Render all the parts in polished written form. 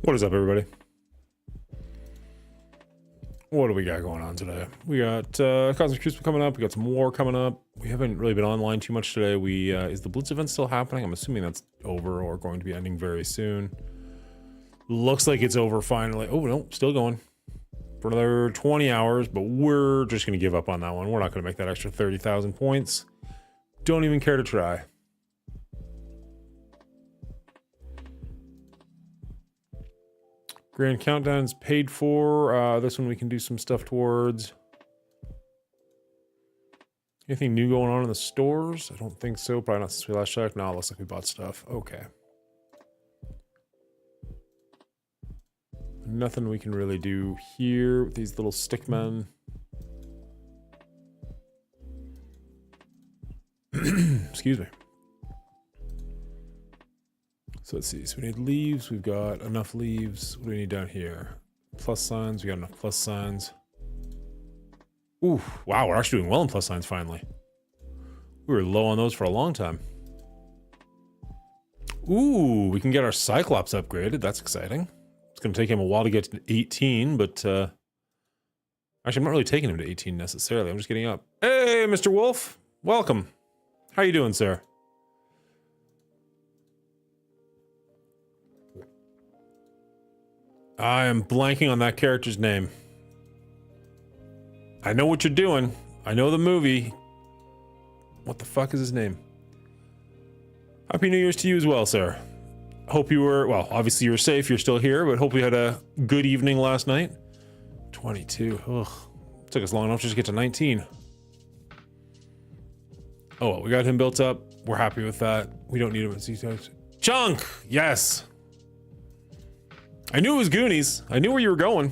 What is up, everybody? What do we got going on today? We got Cosmic Crucible coming up. We got some war coming up. We haven't really been online too much today. Is the Blitz event still happening? I'm assuming that's over or going to be ending very soon. Looks like it's over finally. Oh, no, still going for another 20 hours, but we're just going to give up on that one. We're not going to make that extra 30,000 points. Don't even care to try. Grand Countdown's paid for. This one we can do some stuff towards. Anything new going on in the stores? I don't think so. Probably not since we last checked. No, it looks like we bought stuff. Okay. Nothing we can really do here with these little stick men. Excuse me. So let's see. So we need leaves. We've got enough leaves. What do we need down here? Plus signs. We got enough plus signs. Ooh, wow. We're actually doing well in plus signs finally. We were low on those for a long time. Ooh, we can get our Cyclops upgraded. That's exciting. It's going to take him a while to get to 18, but actually, I'm not really taking him to 18 necessarily. I'm just getting up. Hey, Mr. Wolf. Welcome. How you doing, sir? I am blanking on that character's name. I know what you're doing. I know the movie. What the fuck is his name? Happy New Year's to you as well, sir. Hope you were, well, obviously you were safe. You're still here, but hope you had a good evening last night. 22. Ugh. Took us long enough just to get to 19. Oh, well, we got him built up. We're happy with that. We don't need him at C-Types. Chunk! Yes! I knew it was Goonies. I knew where you were going.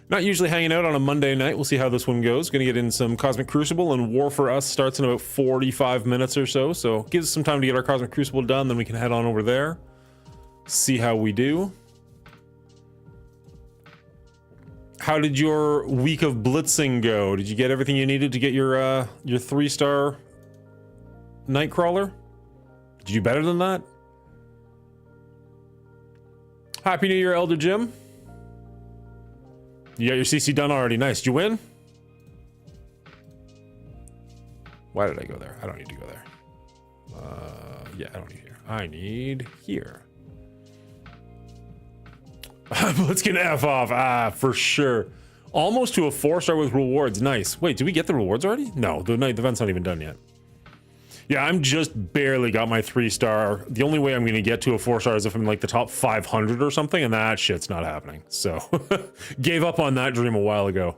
Not usually hanging out on a Monday night. We'll see how this one goes. Gonna get in some Cosmic Crucible, and War for us starts in about 45 minutes or so. So gives us some time to get our Cosmic Crucible done, then we can head on over there. See how we do. How did your week of blitzing go? Did you get everything you needed to get your 3-star Nightcrawler? Did you do better than that? Happy New Year, Elder Jim. You got your CC done already. Nice. Did you win? Why did I go there? I don't need to go there. Yeah, I don't need here. I need here. Let's get an F off. Ah, for sure. Almost to a 4-star with rewards. Nice. Wait, did we get the rewards already? No, the event's not even done yet. Yeah, I'm just barely got my 3-star. The only way I'm going to get to a 4-star is if I'm like the top 500 or something, and that shit's not happening. So, gave up on that dream a while ago.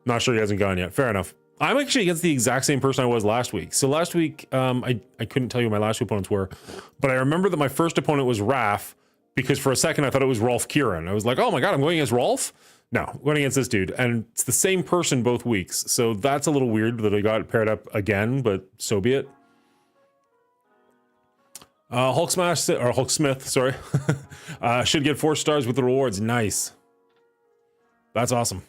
Not sure he hasn't gone yet. Fair enough. I'm actually against the exact same person I was last week. So last week, I couldn't tell you who my last two opponents were, but I remember that my first opponent was Raph, because for a second I thought it was Rolf Kieran. I was like, oh my god, I'm going against Rolf? No, I'm going against this dude, and it's the same person both weeks, so that's a little weird that I got paired up again, but so be it. Hulk Smash, or Hulk Smith, sorry, should get 4 stars with the rewards. Nice. That's awesome.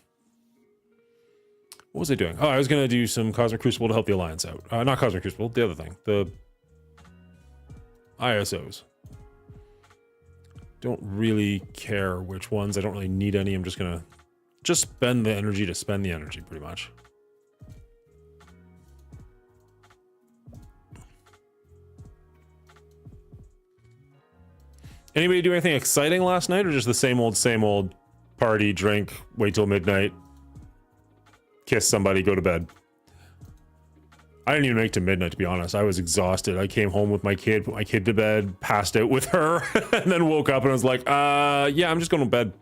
What was I doing? Oh, I was going to do some Cosmic Crucible to help the Alliance out. Not Cosmic Crucible, the other thing. The ISOs. Don't really care which ones. I don't really need any. I'm just gonna spend the energy to spend the energy, pretty much. Anybody do anything exciting last night, or just the same old party, drink, wait till midnight, kiss somebody, go to bed? I didn't even make it to midnight, to be honest. I was exhausted. I came home with my kid, put my kid to bed, passed out with her, and then woke up and I was like, yeah, I'm just going to bed.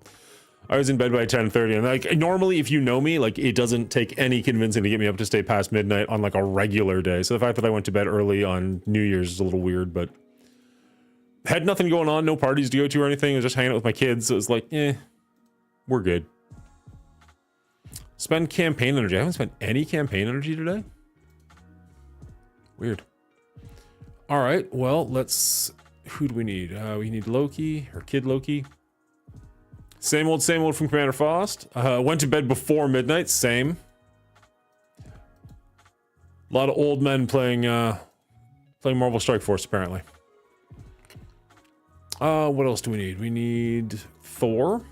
I was in bed by 10:30, and like normally, if you know me, like it doesn't take any convincing to get me up to stay past midnight on like a regular day. So the fact that I went to bed early on New Year's is a little weird, but had nothing going on, no parties to go to or anything. I was just hanging out with my kids. So it was like, we're good. Spend campaign energy. I haven't spent any campaign energy today. Weird. All right, well, who do we need? We need Loki, or Kid Loki. Same old from Commander Faust. Went to bed before midnight, same. A lot of old men playing Marvel Strike Force, apparently. What else do we need? We need Thor.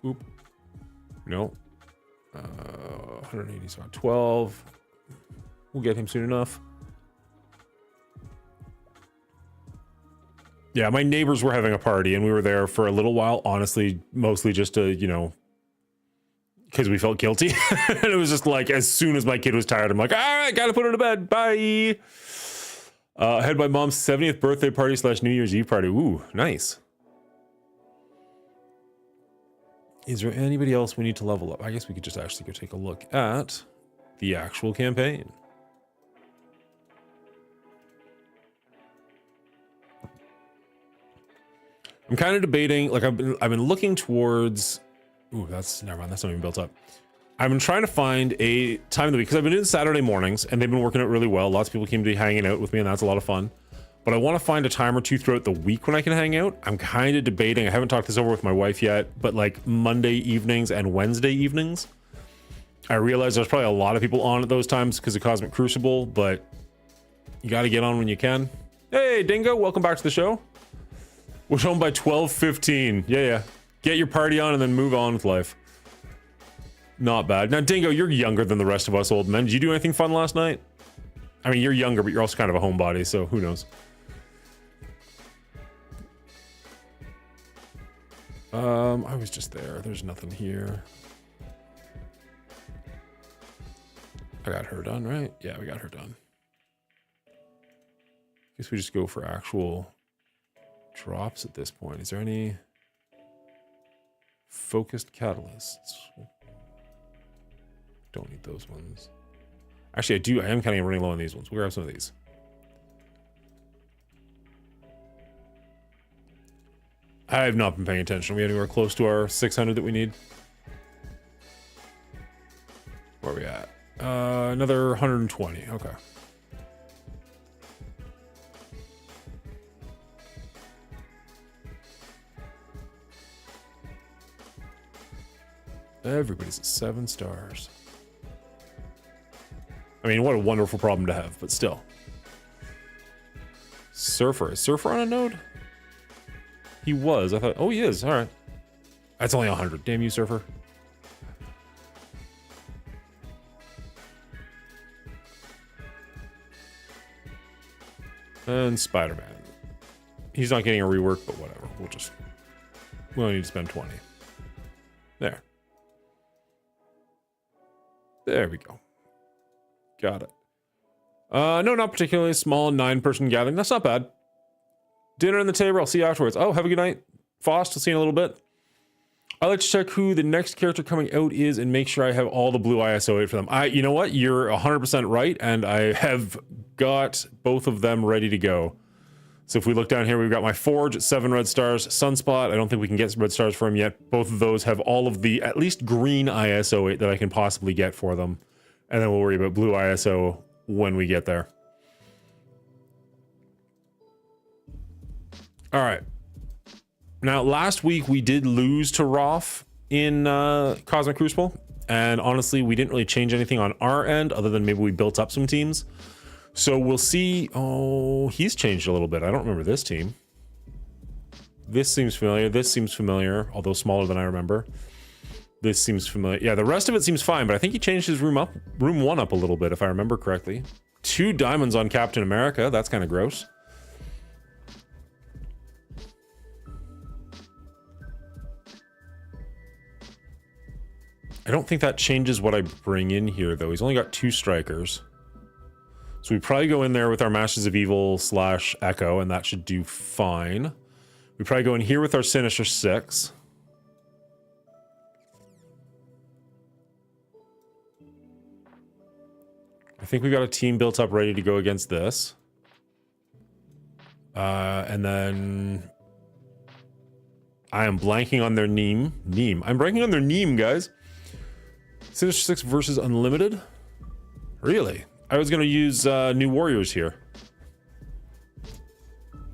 Oop. No. 180 is about 12. We'll get him soon enough. Yeah, my neighbors were having a party and we were there for a little while, honestly, mostly just to, you know, because we felt guilty. And it was just like, as soon as my kid was tired, I'm like, all right, gotta put her to bed. Bye. I had my mom's 70th birthday party / New Year's Eve party. Ooh, nice. Is there anybody else we need to level up? I guess we could just actually go take a look at the actual campaign. I'm kind of debating, like I've been looking towards, ooh, that's, never mind, that's not even built up. I've been trying to find a time of the week, because I've been doing Saturday mornings, and they've been working out really well. Lots of people came to be hanging out with me, and that's a lot of fun. But I want to find a time or two throughout the week when I can hang out. I'm kind of debating, I haven't talked this over with my wife yet, but like Monday evenings and Wednesday evenings. I realize there's probably a lot of people on at those times because of Cosmic Crucible, but you got to get on when you can. Hey, Dingo, welcome back to the show. We're home by 12:15. Yeah. Get your party on and then move on with life. Not bad. Now, Dingo, you're younger than the rest of us old men. Did you do anything fun last night? I mean, you're younger, but you're also kind of a homebody, so who knows? I was just there. There's nothing here. I got her done, right? Yeah, we got her done. Guess we just go for actual drops at this point. Is there any focused catalysts? Don't need those ones. Actually, I do. I am kind of running low on these ones. We'll grab some of these. I have not been paying attention. Are we anywhere close to our 600 that we need? Where are we at? Another 120. Okay. Everybody's at 7 stars. I mean, what a wonderful problem to have, but still. Surfer. Is Surfer on a node? He was. I thought, oh, he is. All right. That's only 100. Damn you, Surfer. And Spider-Man. He's not getting a rework, but whatever. We only need to spend 20. There. There we go. Got it. No, not particularly small 9-person gathering. That's not bad. Dinner on the table. I'll see you afterwards. Oh, have a good night. Faust, I'll see you in a little bit. I like to check who the next character coming out is and make sure I have all the blue ISO 8 for them. You know what? You're 100% right, and I have got both of them ready to go. So if we look down here, we've got my Forge at 7 red stars. Sunspot, I don't think we can get some red stars for him yet. Both of those have all of the at least green ISO 8 that I can possibly get for them. And then we'll worry about blue ISO when we get there. All right. Now, last week we did lose to Roth in Cosmic Crucible. And honestly, we didn't really change anything on our end other than maybe we built up some teams. So we'll see. Oh, he's changed a little bit. I don't remember this team. This seems familiar. This seems familiar, although smaller than I remember. This seems familiar. Yeah, the rest of it seems fine, but I think he changed his room 1 up a little bit, if I remember correctly. 2 diamonds on Captain America. That's kind of gross. I don't think that changes what I bring in here, though. He's only got 2 strikers. So we probably go in there with our Masters of Evil / Echo, and that should do fine. We probably go in here with our Sinister 6. I think we got a team built up ready to go against this. And then I am blanking on their name. I'm blanking on their name, guys. Sinister 6 versus Unlimited? Really? I was going to use New Warriors here.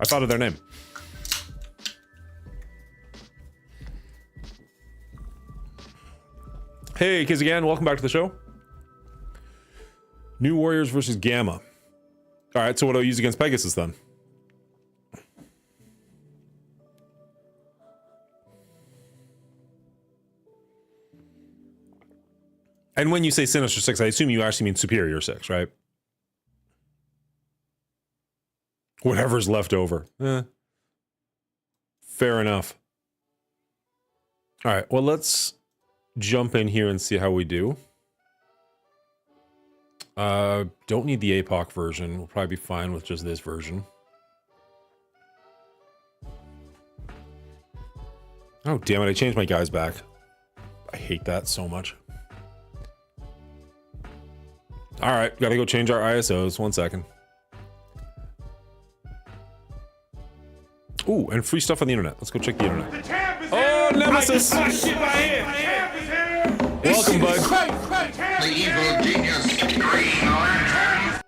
I thought of their name. Hey, kids again. Welcome back to the show. New Warriors versus Gamma. All right, so what do I use against Pegasus then? And when you say Sinister 6, I assume you actually mean Superior 6, right? Whatever's left over. Fair enough. All right, well, let's jump in here and see how we do. Don't need the APOC version. We'll probably be fine with just this version. Oh, damn it, I changed my guys back. I hate that so much. All right, gotta go change our ISOs. 1 second. Ooh, and free stuff on the internet. Let's go check the internet. Oh, Nemesis! Welcome, bud. The evil genius, Green Lantern.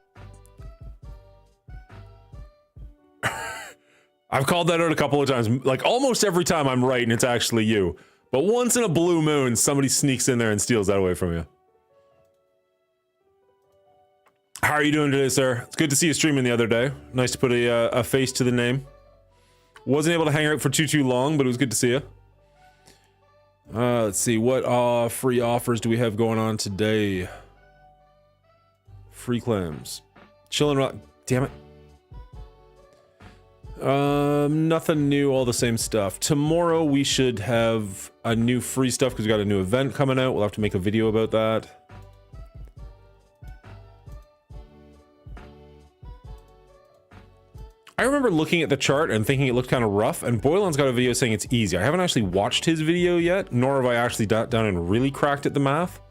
I've called that out a couple of times. Like, almost every time I'm right and it's actually you. But once in a blue moon, somebody sneaks in there and steals that away from you. How are you doing today, sir? It's good to see you streaming the other day. Nice to put a face to the name. Wasn't able to hang out for too long, but it was good to see you. Let's see, what free offers do we have going on today? Free claims. Chillin' Rock. Damn it. Nothing new, all the same stuff. Tomorrow we should have a new free stuff because we got a new event coming out. We'll have to make a video about that. I remember looking at the chart and thinking it looked kind of rough, and Boylan's got a video saying it's easy. I haven't actually watched his video yet, nor have I actually done and really cracked at the math.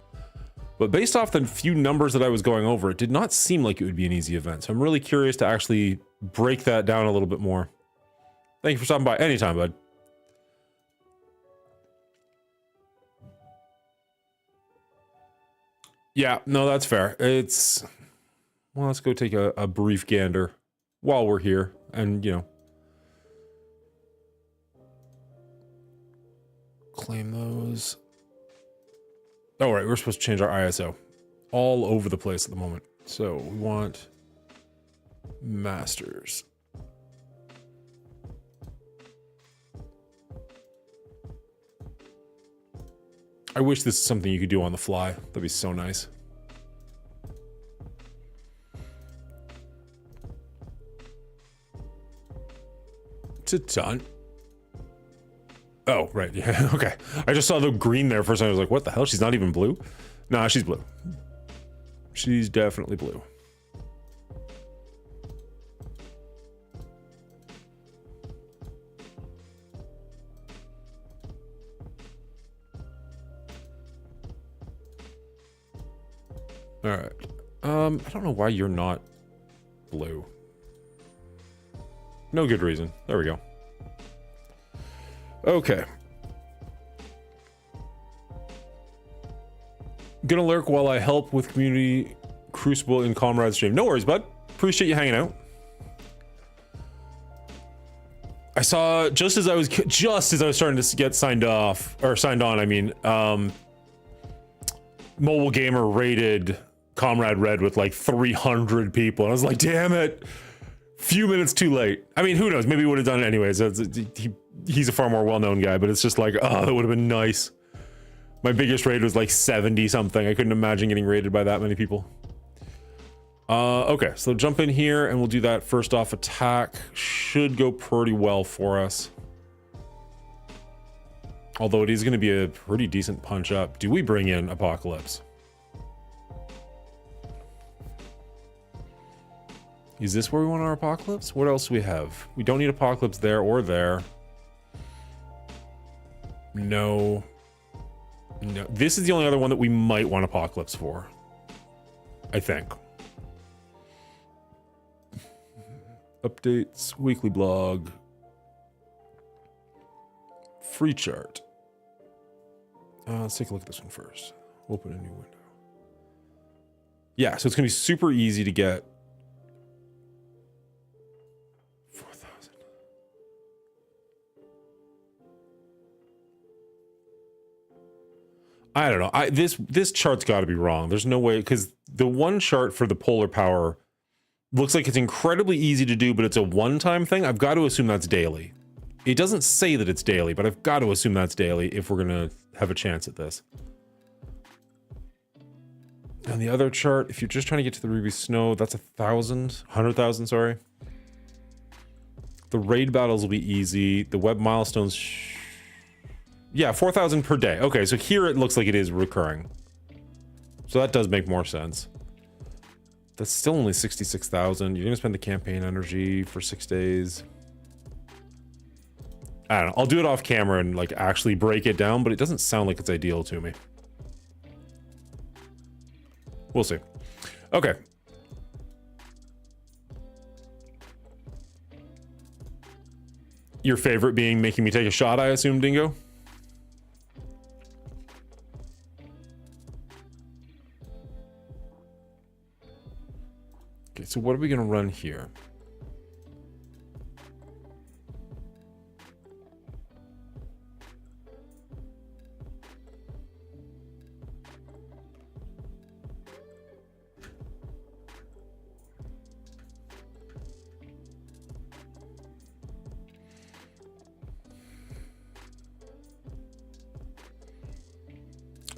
But based off the few numbers that I was going over, it did not seem like it would be an easy event. So I'm really curious to actually break that down a little bit more. Thank you for stopping by. Anytime, bud. Yeah, no, that's fair. It's... Well, let's go take a brief gander while we're here, and, you know, claim those. Oh, right, we're supposed to change our ISO. All over the place at the moment. So, we want masters. I wish this is something you could do on the fly. That'd be so nice. It's a ton. Oh, right. Yeah. Okay. I just saw the green there for a second. I was like, what the hell? She's not even blue? Nah, she's blue. She's definitely blue. All right. I don't know why you're not blue. No good reason. There we go. Okay. Gonna lurk while I help with Community Crucible and Comrade stream. No worries, bud. Appreciate you hanging out. I saw just as I was starting to get signed off, or signed on, I mean, Mobile Gamer rated Comrade Red with like 300 people. And I was like, damn it. Few minutes too late. I mean, who knows? Maybe he would have done it anyways. He's a far more well-known guy, but it's just like, oh, that would have been nice. My biggest raid was like 70 something. I couldn't imagine getting raided by that many people. Okay, so jump in here and we'll do that first off attack. Should go pretty well for us. Although it is going to be a pretty decent punch up. Do we bring in Apocalypse? Is this where we want our Apocalypse? What else do we have? We don't need Apocalypse there or there. No. No. This is the only other one that we might want Apocalypse for. I think. Updates, weekly blog. Free chart. Let's take a look at this one first. Open a new window. Yeah, so it's going to be super easy to get 4,000. I don't know. This chart's got to be wrong. There's no way, because the one chart for the polar power Looks like it's incredibly easy to do, but it's a one-time thing. I've got to assume that's daily. It doesn't say that it's daily, but I've got to assume that's daily if we're going to have a chance at this. On the other chart, if you're just trying to get to the Ruby Snow, that's 100,000, sorry. The raid battles will be easy. The web milestones, yeah, 4,000 per day. Okay, so here it looks like it is recurring. So that does make more sense. That's still only 66,000. You're gonna spend the campaign energy for 6 days. I don't know. I'll do it off camera and like actually break it down, but it doesn't sound like it's ideal to me. We'll see. Okay. Your favorite being making me take a shot, I assume, Dingo? Okay, so what are we gonna run here?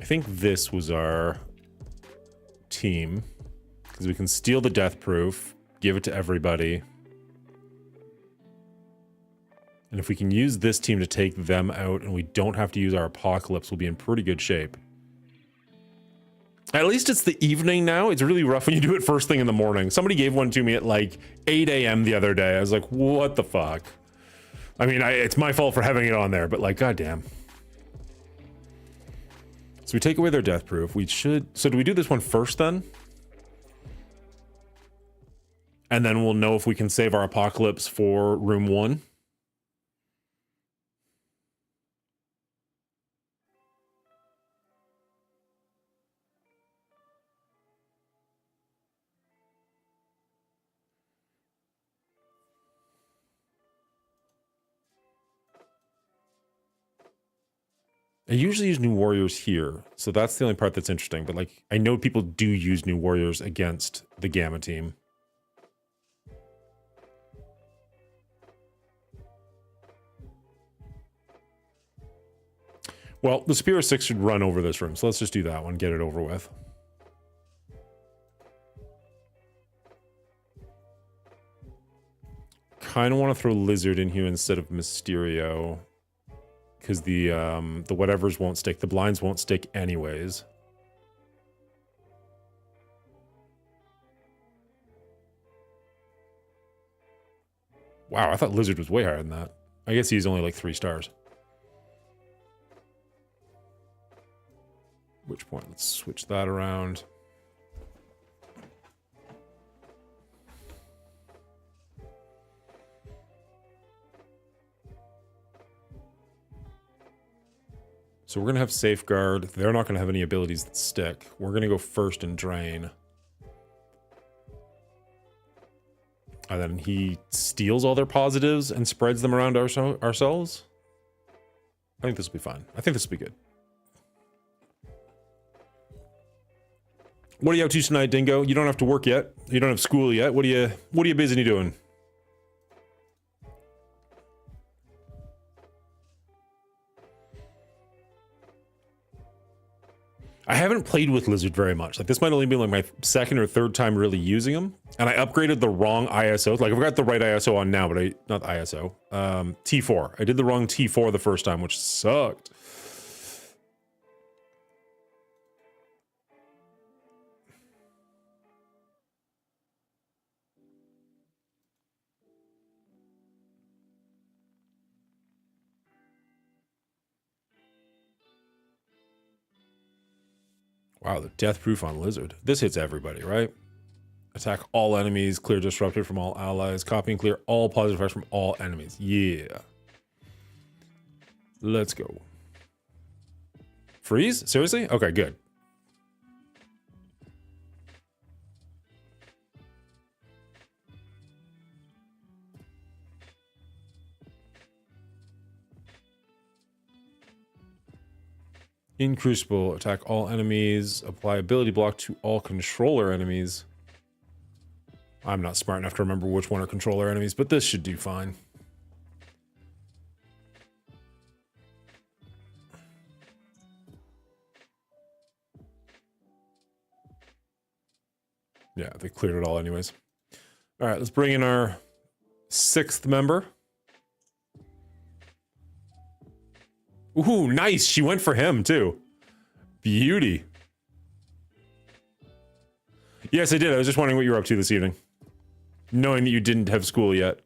I think this was our team, because we can steal the death proof, give it to everybody. And if we can use this team to take them out and we don't have to use our apocalypse, we'll be in pretty good shape. At least it's the evening now. It's really rough when you do it first thing in the morning. Somebody gave one to me at like 8 a.m. the other day. I was like, what the fuck? I mean, it's my fault for having it on there, but like, goddamn. So we take away their death proof. We should... So do we do this one first then? And then we'll know if we can save our apocalypse for room 1. I usually use new warriors here, so that's the only part that's interesting. But like, I know people do use new warriors against the Gamma team. Well, the Spear of 6 should run over this room, so let's just do that one, get it over with. Kind of want to throw Lizard in here instead of Mysterio. Because the whatevers won't stick. The blinds won't stick anyways. Wow, I thought Lizard was way higher than that. I guess he's only like 3 stars. Which point? Let's switch that around. So we're going to have Safeguard. They're not going to have any abilities that stick. We're going to go first and Drain. And then he steals all their positives and spreads them around ourselves. I think this will be fine. I think this will be good. What are you up to tonight, Dingo? You don't have to work yet. You don't have school yet. What are you busy doing? I haven't played with Lizard very much. Like, this might only be like my second or third time really using him. And I upgraded the wrong ISO. Like, I've got the right ISO on now, but not ISO. T4. I did the wrong T4 the first time, which sucked. Wow, the death proof on Lizard. This hits everybody, right? Attack all enemies, clear disrupted from all allies, copy and clear all positive effects from all enemies. Yeah. Let's go. Freeze? Seriously? Okay, good. In Crucible, attack all enemies, apply ability block to all controller enemies. I'm not smart enough to remember which one are controller enemies, but this should do fine. Yeah, they cleared it all anyways. All right, let's bring in our 6th member. Ooh, nice. She went for him, too. Beauty. Yes, I did. I was just wondering what you were up to this evening. Knowing that you didn't have school yet.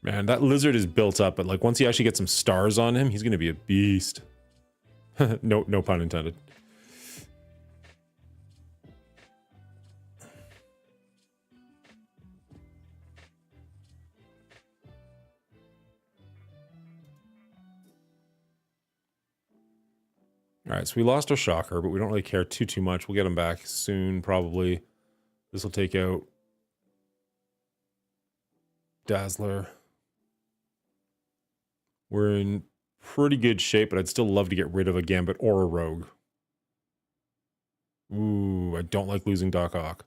Man, that lizard is built up, but like once he actually gets some stars on him, he's going to be a beast. No pun intended. All right, so we lost our shocker, but we don't really care too much. We'll get him back soon, probably. This will take out Dazzler. We're in pretty good shape, but I'd still love to get rid of a Gambit or a Rogue. Ooh, I don't like losing Doc Ock.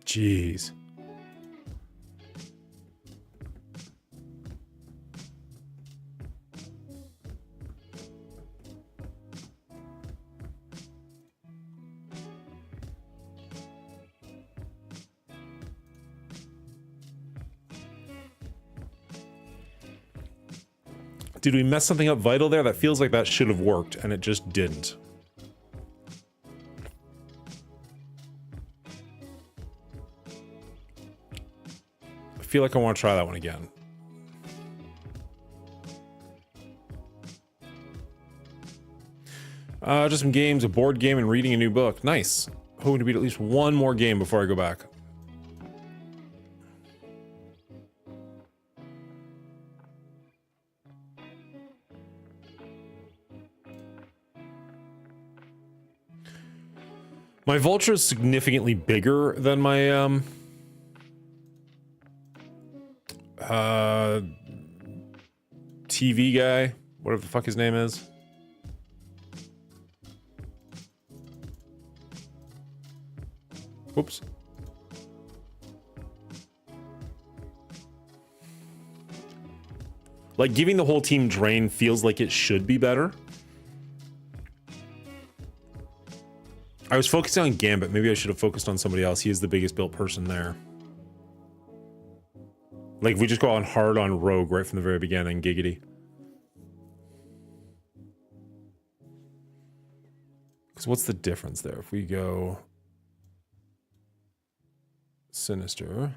Jeez. Did we mess something up vital there? That feels like that should have worked, and it just didn't. I feel like I want to try that one again. Just some games, a board game, and reading a new book. Nice. Hoping to beat at least one more game before I go back. My vulture is significantly bigger than my TV guy, whatever the fuck his name is. Whoops. Like, giving the whole team drain feels like it should be better. I was focusing on Gambit. Maybe I should have focused on somebody else. He is the biggest built person there. Like, if we just go on hard on Rogue right from the very beginning, giggity. Because what's the difference there? If we go Sinister.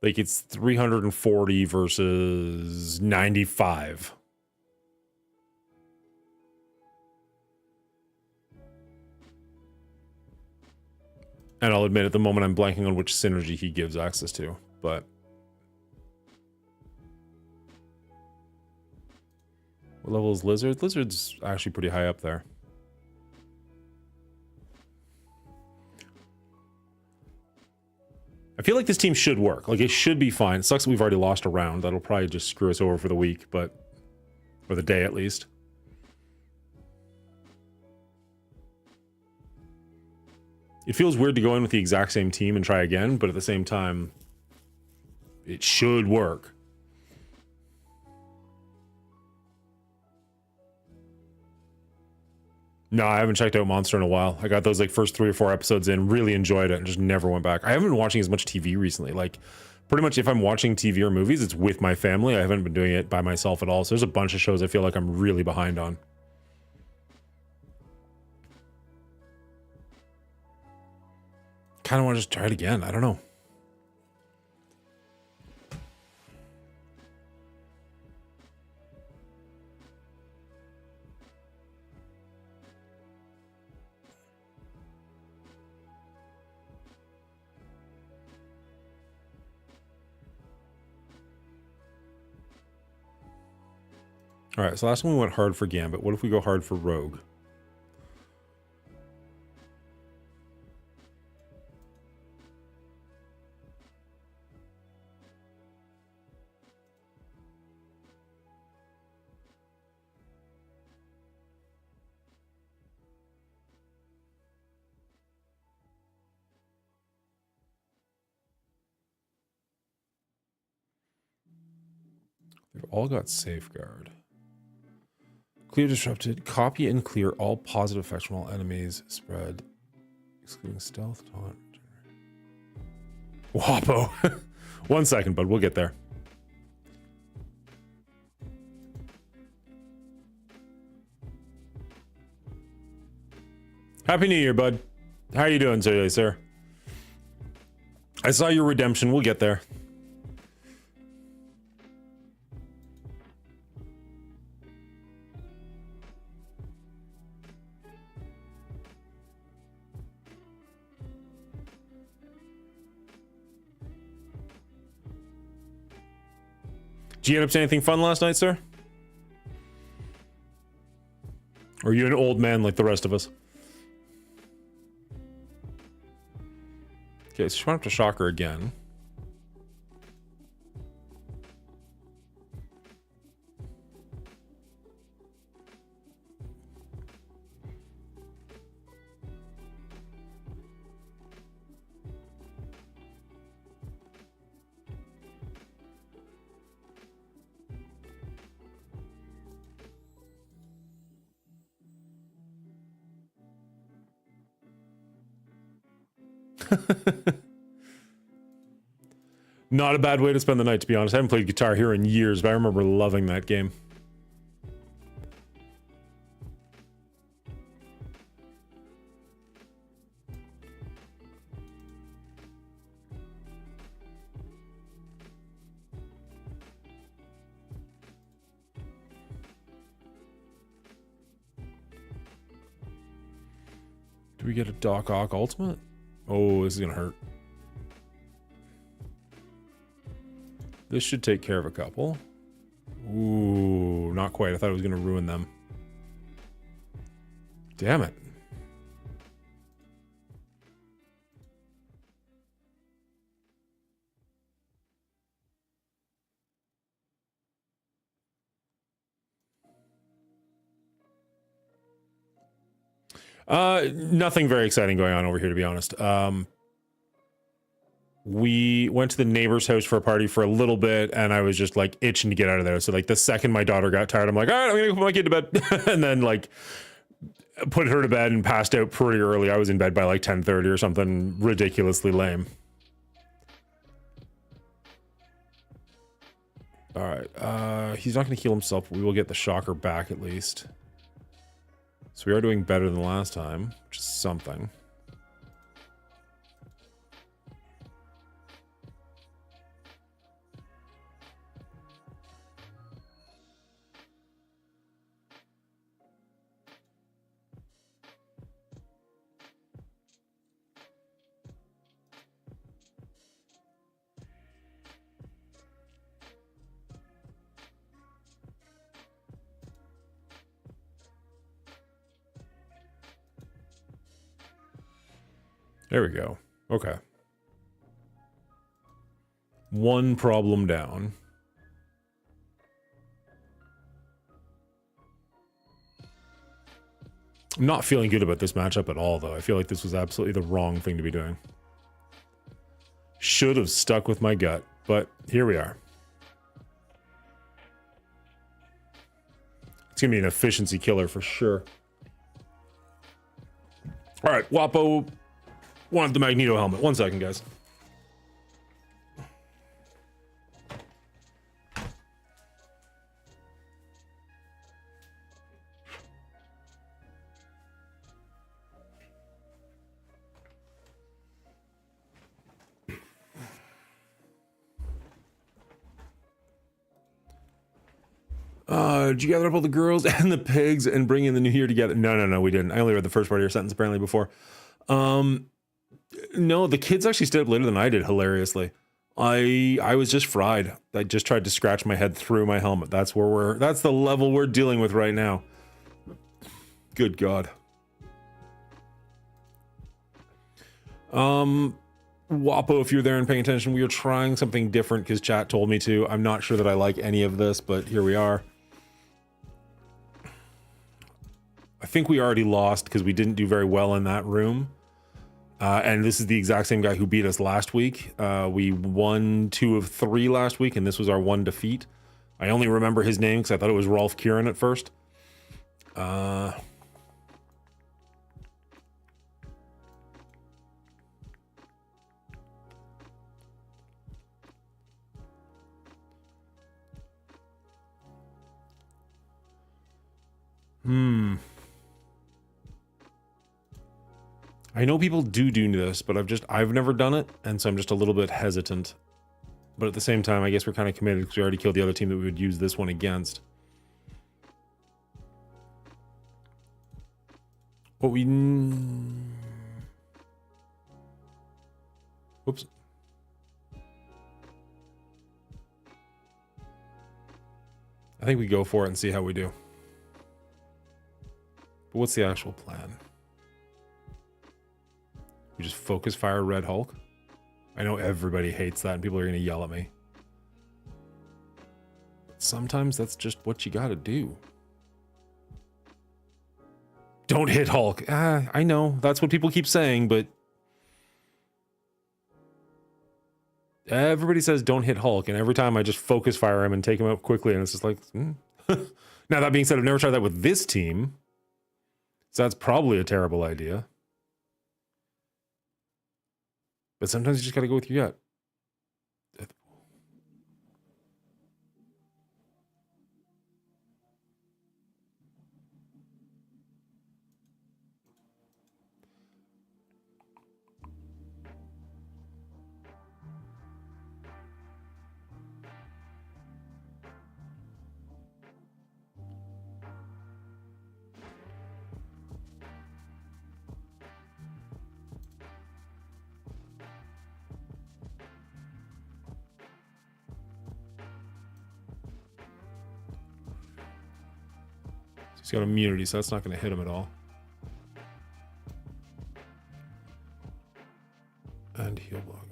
Like, it's 340 versus 95. And I'll admit, at the moment, I'm blanking on which synergy he gives access to, but... What level is Lizard? Lizard's actually pretty high up there. I feel like this team should work. Like, it should be fine. It sucks that we've already lost a round. That'll probably just screw us over for the week, but... or the day, at least. It feels weird to go in with the exact same team and try again, but at the same time, it should work. No, I haven't checked out Monster in a while. I got those like first 3 or 4 episodes in, really enjoyed it, and just never went back. I haven't been watching as much TV recently. Like, Pretty much if I'm watching TV or movies, it's with my family. I haven't been doing it by myself at all. So there's a bunch of shows I feel like I'm really behind on. Kind of want to just try it again. I don't know. All right, so last one we went hard for Gambit. What if we go hard for Rogue? They've all got Safeguard. Clear disrupted. Copy and clear all positive effects from all enemies. Spread. Excluding stealth. Taunt. Wapo. 1 second, bud. We'll get there. Happy New Year, bud. How are you doing today, sir? I saw your redemption. We'll get there. Did you get up to anything fun last night, sir? Or are you an old man like the rest of us? Okay, so she went up to Shocker again. Not a bad way to spend the night, to be honest. I haven't played Guitar Hero in years, but I remember loving that game. Do we get a Doc Ock ultimate? Oh, this is gonna hurt. This should take care of a couple. Ooh, not quite. I thought it was gonna ruin them. Damn it. Nothing very exciting going on over here, to be honest. We went to the neighbor's house for a party for a little bit, and I was just like itching to get out of there. So like the second my daughter got tired, I'm like, all right, I'm gonna go put my kid to bed. And then like put her to bed and passed out pretty early. I was in bed by like 10:30 or something ridiculously lame. All right, he's not gonna heal himself, but we will get the Shocker back at least. So we are doing better than last time, which is something. There we go. Okay. One problem down. I'm not feeling good about this matchup at all, though. I feel like this was absolutely the wrong thing to be doing. Should have stuck with my gut, but here we are. It's going to be an efficiency killer for sure. All right, Wapo wanted the Magneto helmet. 1 second, guys. Did you gather up all the girls and the pigs and bring in the new year together? No, we didn't. I only read the first part of your sentence apparently before. No, the kids actually stayed up later than I did, hilariously. I was just fried. I just tried to scratch my head through my helmet. That's the level we're dealing with right now. Good God. Wapo, if you're there and paying attention, we are trying something different because chat told me to. I'm not sure that I like any of this, but here we are. I think we already lost because we didn't do very well in that room. And this is the exact same guy who beat us last week. We won 2 of 3 last week, and this was our 1 defeat. I only remember his name because I thought it was Rolf Kieran at first. I know people do this, but I've never done it, and so I'm just a little bit hesitant. But at the same time, I guess we're kind of committed because we already killed the other team that we would use this one against. What we... Whoops. I think we go for it and see how we do. But what's the actual plan? We just focus fire Red Hulk? I know everybody hates that and people are going to yell at me. But sometimes that's just what you got to do. Don't hit Hulk. I know. That's what people keep saying, but... everybody says don't hit Hulk, and every time I just focus fire him and take him out quickly, and it's just like... Now, that being said, I've never tried that with this team. So that's probably a terrible idea. But sometimes you just got to go with your gut. He's got immunity, so that's not going to hit him at all. And heal block.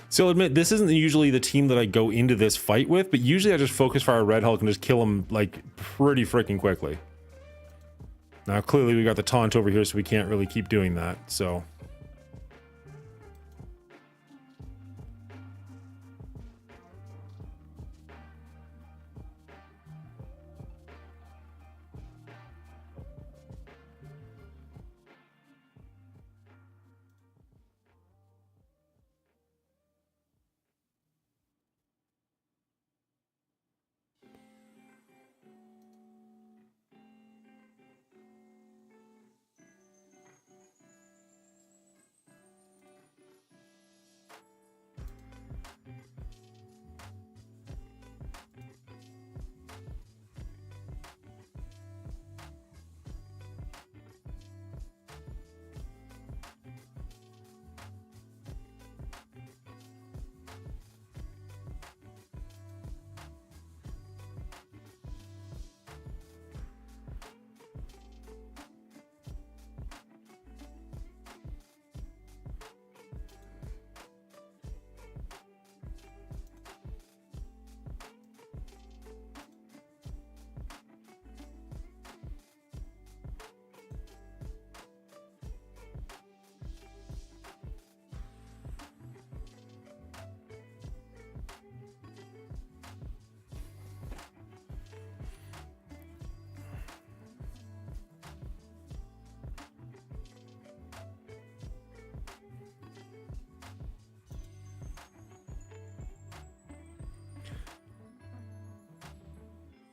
So I'll admit, this isn't usually the team that I go into this fight with, but usually I just focus fire Red Hulk and just kill him, like, pretty freaking quickly. Now, clearly we got the taunt over here, so we can't really keep doing that, so...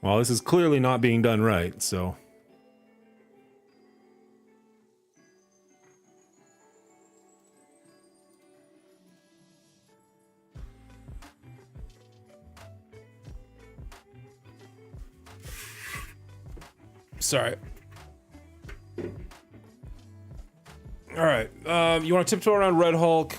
Well, this is clearly not being done right, so... Sorry. Alright, you want to tiptoe around Red Hulk.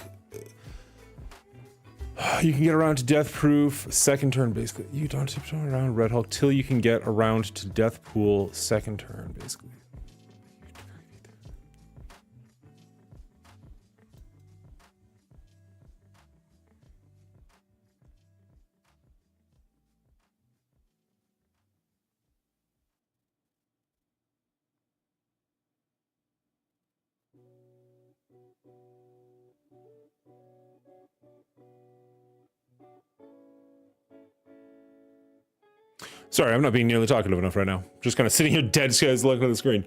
You can get around to Death Proof, second turn, basically. You don't tiptoe around Red Hulk till you can get around to Death Pool, second turn, basically. Sorry, I'm not being nearly talkative enough right now. Just kind of sitting here dead guys looking at the screen.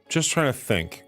Just trying to think.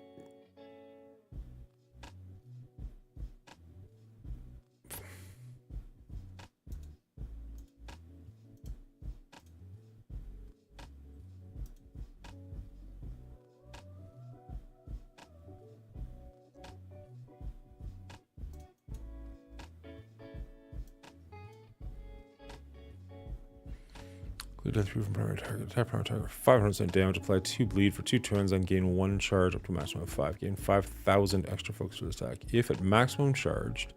Death proof from primary target. Attack primary target. 500% damage. Apply 2 bleed for 2 turns. Then gain 1 charge up to a maximum of 5. Gain 5,000 extra focus for this attack. If at maximum charged,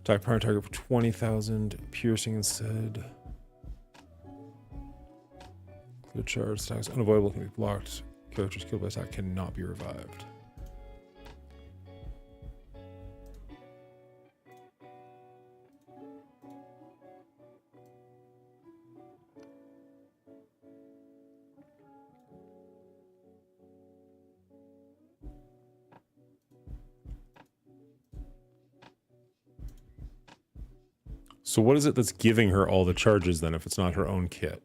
attack primary target for 20,000 piercing instead. Clear charge. Attacks unavoidable, can be blocked. Characters killed by attack cannot be revived. So what is it that's giving her all the charges then if it's not her own kit?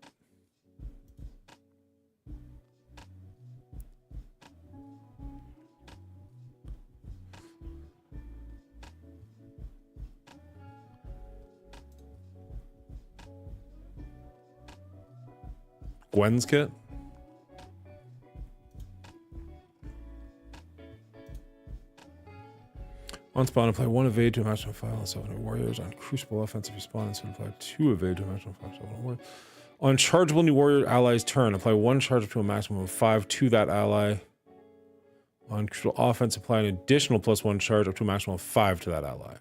Gwen's kit? On spawn, apply 1 evade to a maximum 5 on 7 warriors. On Crucible offensive respawn, so apply 2 evade to a maximum 5 on warriors. On chargeable new warrior ally's turn, apply 1 charge up to a maximum of 5 to that ally. On Crucible offense, apply an additional +1 charge up to a maximum of 5 to that ally.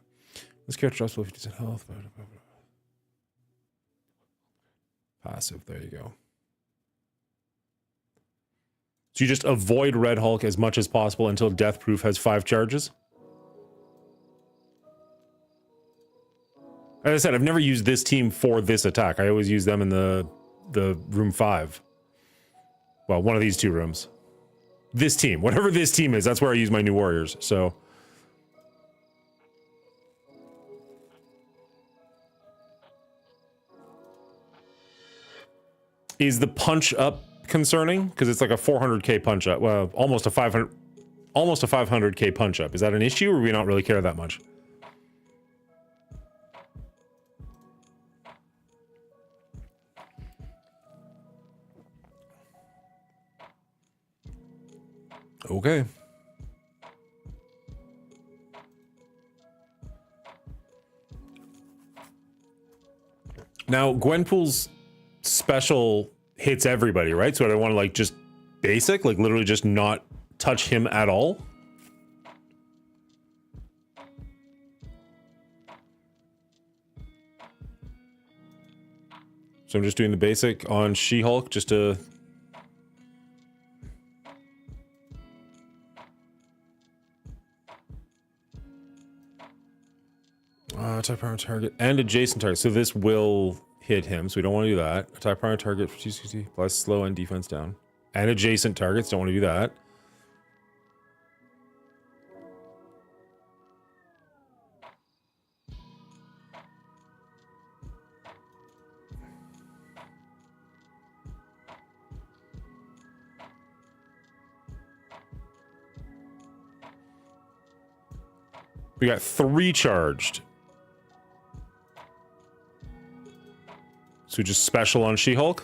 This character drops below 50% health. Passive, there you go. So you just avoid Red Hulk as much as possible until Death Proof has 5 charges? As I said, I've never used this team for this attack. I always use them in the room 5. Well, one of these 2 rooms. This team, whatever this team is, that's where I use my new warriors, so. Is the punch up concerning? Because it's like a 400k punch up. Well, almost a 500k punch up. Is that an issue, or do we not really care that much? Okay. Now, Gwenpool's special hits everybody, right? So I don't want to, like, just basic, like, literally just not touch him at all. So I'm just doing the basic on She-Hulk just to... attack primary target and adjacent target. So this will hit him, so we don't want to do that. Attack primary target for TCT plus slow and defense down. And adjacent targets, don't want to do that. We got 3 charged. So just special on She-Hulk.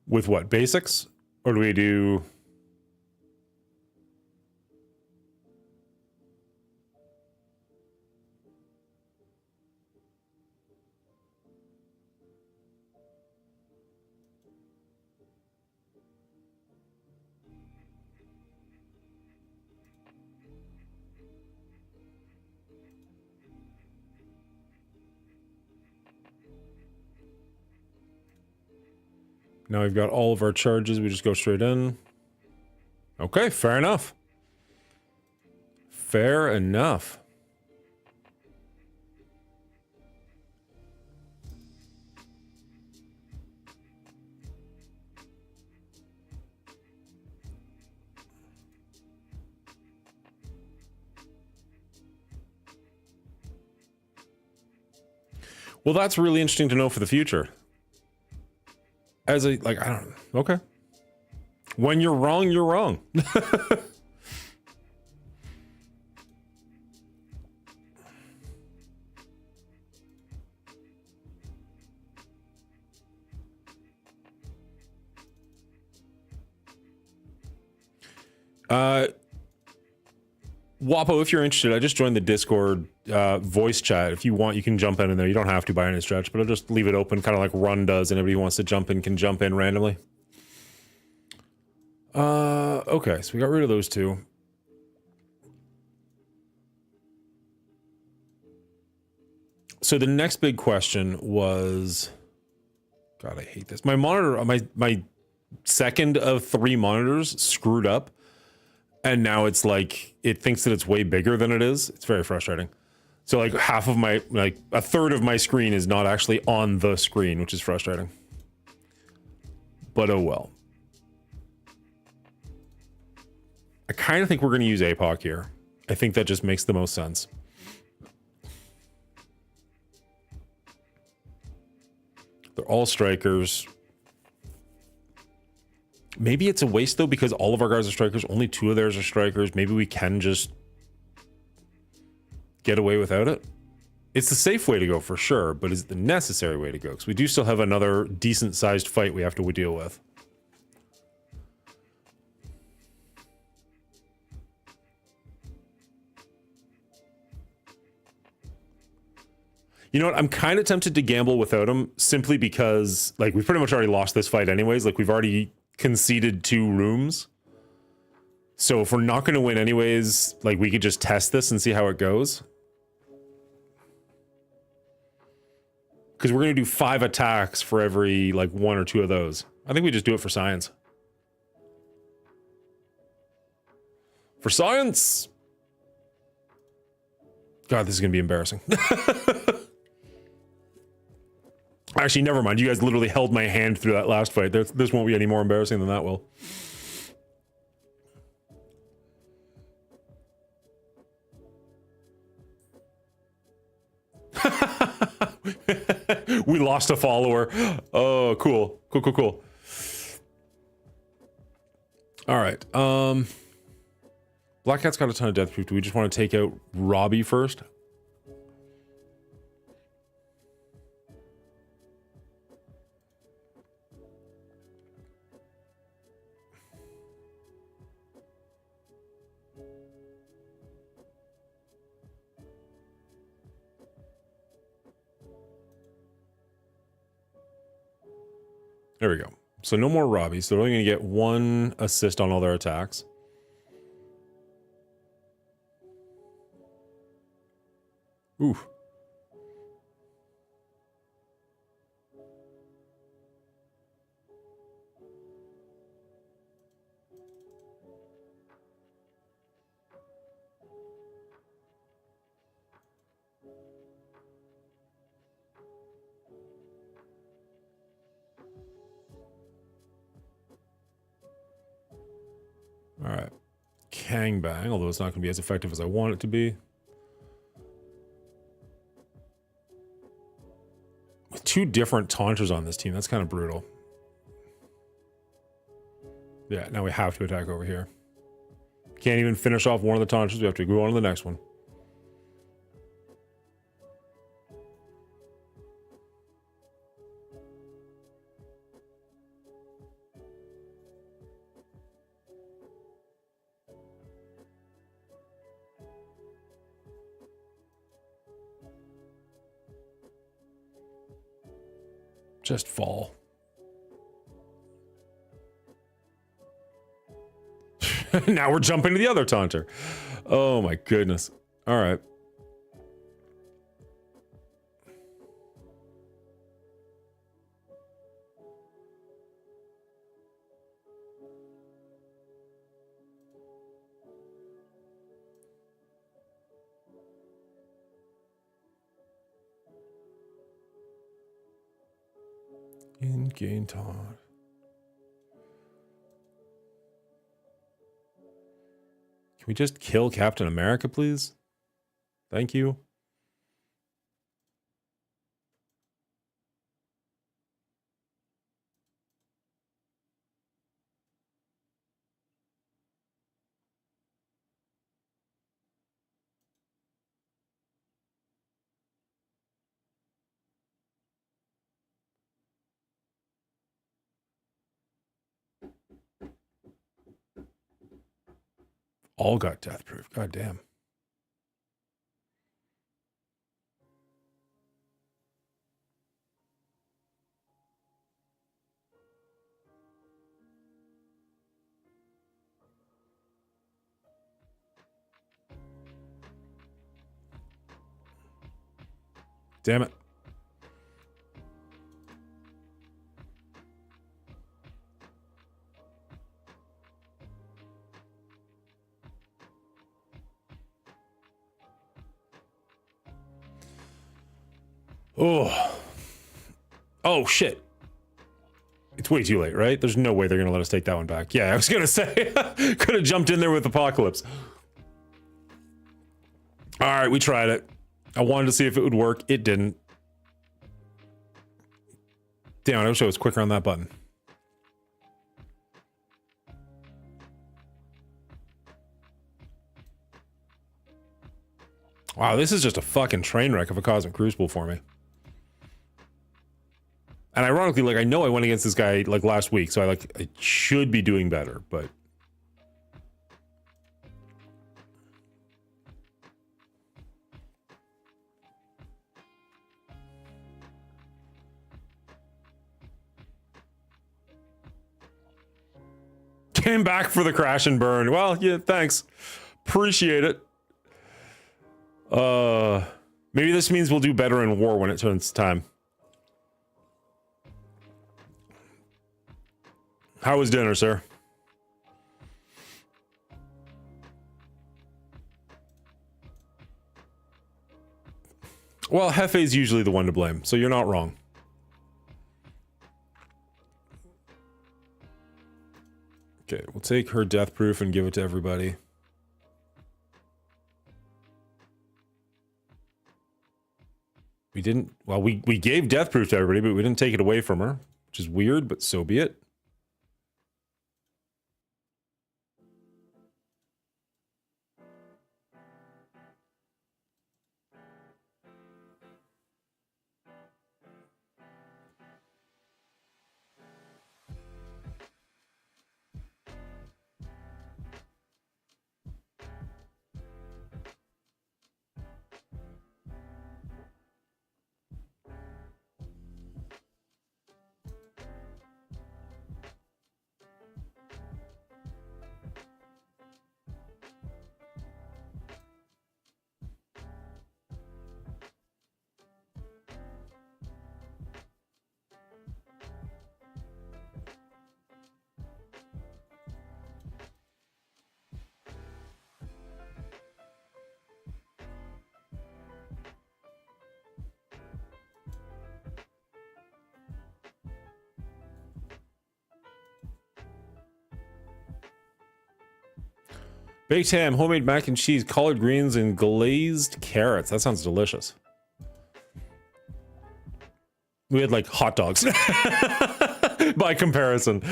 With what, basics? Or do we do... Now we've got all of our charges. We just go straight in. Okay, fair enough. Fair enough. Well, that's really interesting to know for the future. As a, like, I don't know. Okay. When you're wrong, you're wrong. Wapo, if you're interested, I just joined the Discord voice chat. If you want, you can jump in there. You don't have to by any stretch, but I'll just leave it open, kind of like Run does, and anybody who wants to jump in can jump in randomly. Okay, so we got rid of those 2. So the next big question was... God, I hate this. My monitor, my second of 3 monitors screwed up. And now it's like, it thinks that it's way bigger than it is. It's very frustrating. So like half of my, like a third of my screen is not actually on the screen, which is frustrating. But oh well. I kind of think we're going to use APOC here. I think that just makes the most sense. They're all strikers. Maybe it's a waste, though, because all of our guys are strikers. Only 2 of theirs are strikers. Maybe we can just get away without it. It's the safe way to go for sure, but is it the necessary way to go? Because we do still have another decent-sized fight we have to deal with. You know what? I'm kind of tempted to gamble without him, simply because, like, we've pretty much already lost this fight anyways. Like, we've already conceded 2 rooms. So if we're not going to win anyways, like, we could just test this and see how it goes. Because we're going to do 5 attacks for every, like, 1 or 2 of those. I think we just do it for science. For science! God, this is going to be embarrassing. Actually, never mind. You guys literally held my hand through that last fight. This won't be any more embarrassing than that will. We lost a follower. Oh, cool. Cool. All right. Black Cat's got a ton of death proof. Do we just want to take out Robbie first? There we go. So no more Robbie. So they're only going to get 1 assist on all their attacks. Ooh. All right. Kang Bang, although it's not going to be as effective as I want it to be. With two different taunters on this team, that's kind of brutal. Yeah, now we have to attack over here. Can't even finish off one of the taunters. We have to go on to the next one. Just fall. Now we're jumping to the other taunter. Oh my goodness. All right. In-game taunt. Can we just kill Captain America, please? Thank you. All got death proof. God damn. Damn it. Oh. Oh, shit. It's way too late, right? There's no way they're going to let us take that one back. Yeah, I was going to say. Could have jumped in there with Apocalypse. All right, we tried it. I wanted to see if it would work. It didn't. Damn, I wish I was quicker on that button. Wow, this is just a fucking train wreck of a Cosmic Crucible for me. And ironically, like, I know I went against this guy, like, last week, so I should be doing better, but... Came back for the crash and burn. Well, yeah, thanks. Appreciate it. Maybe this means we'll do better in war when it turns time. How was dinner, sir? Well, Hefe's usually the one to blame, so you're not wrong. Okay, we'll take her death proof and give it to everybody. We didn't, well, we gave death proof to everybody, but we didn't take it away from her, which is weird, but so be it. Baked ham, homemade mac and cheese, collard greens, and glazed carrots. That sounds delicious. We had like hot dogs by comparison.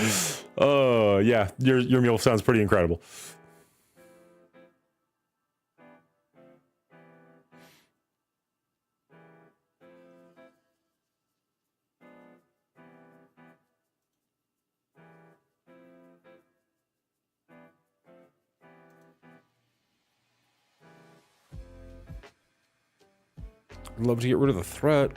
Oh, yeah, your meal sounds pretty incredible. I'd love to get rid of the threat.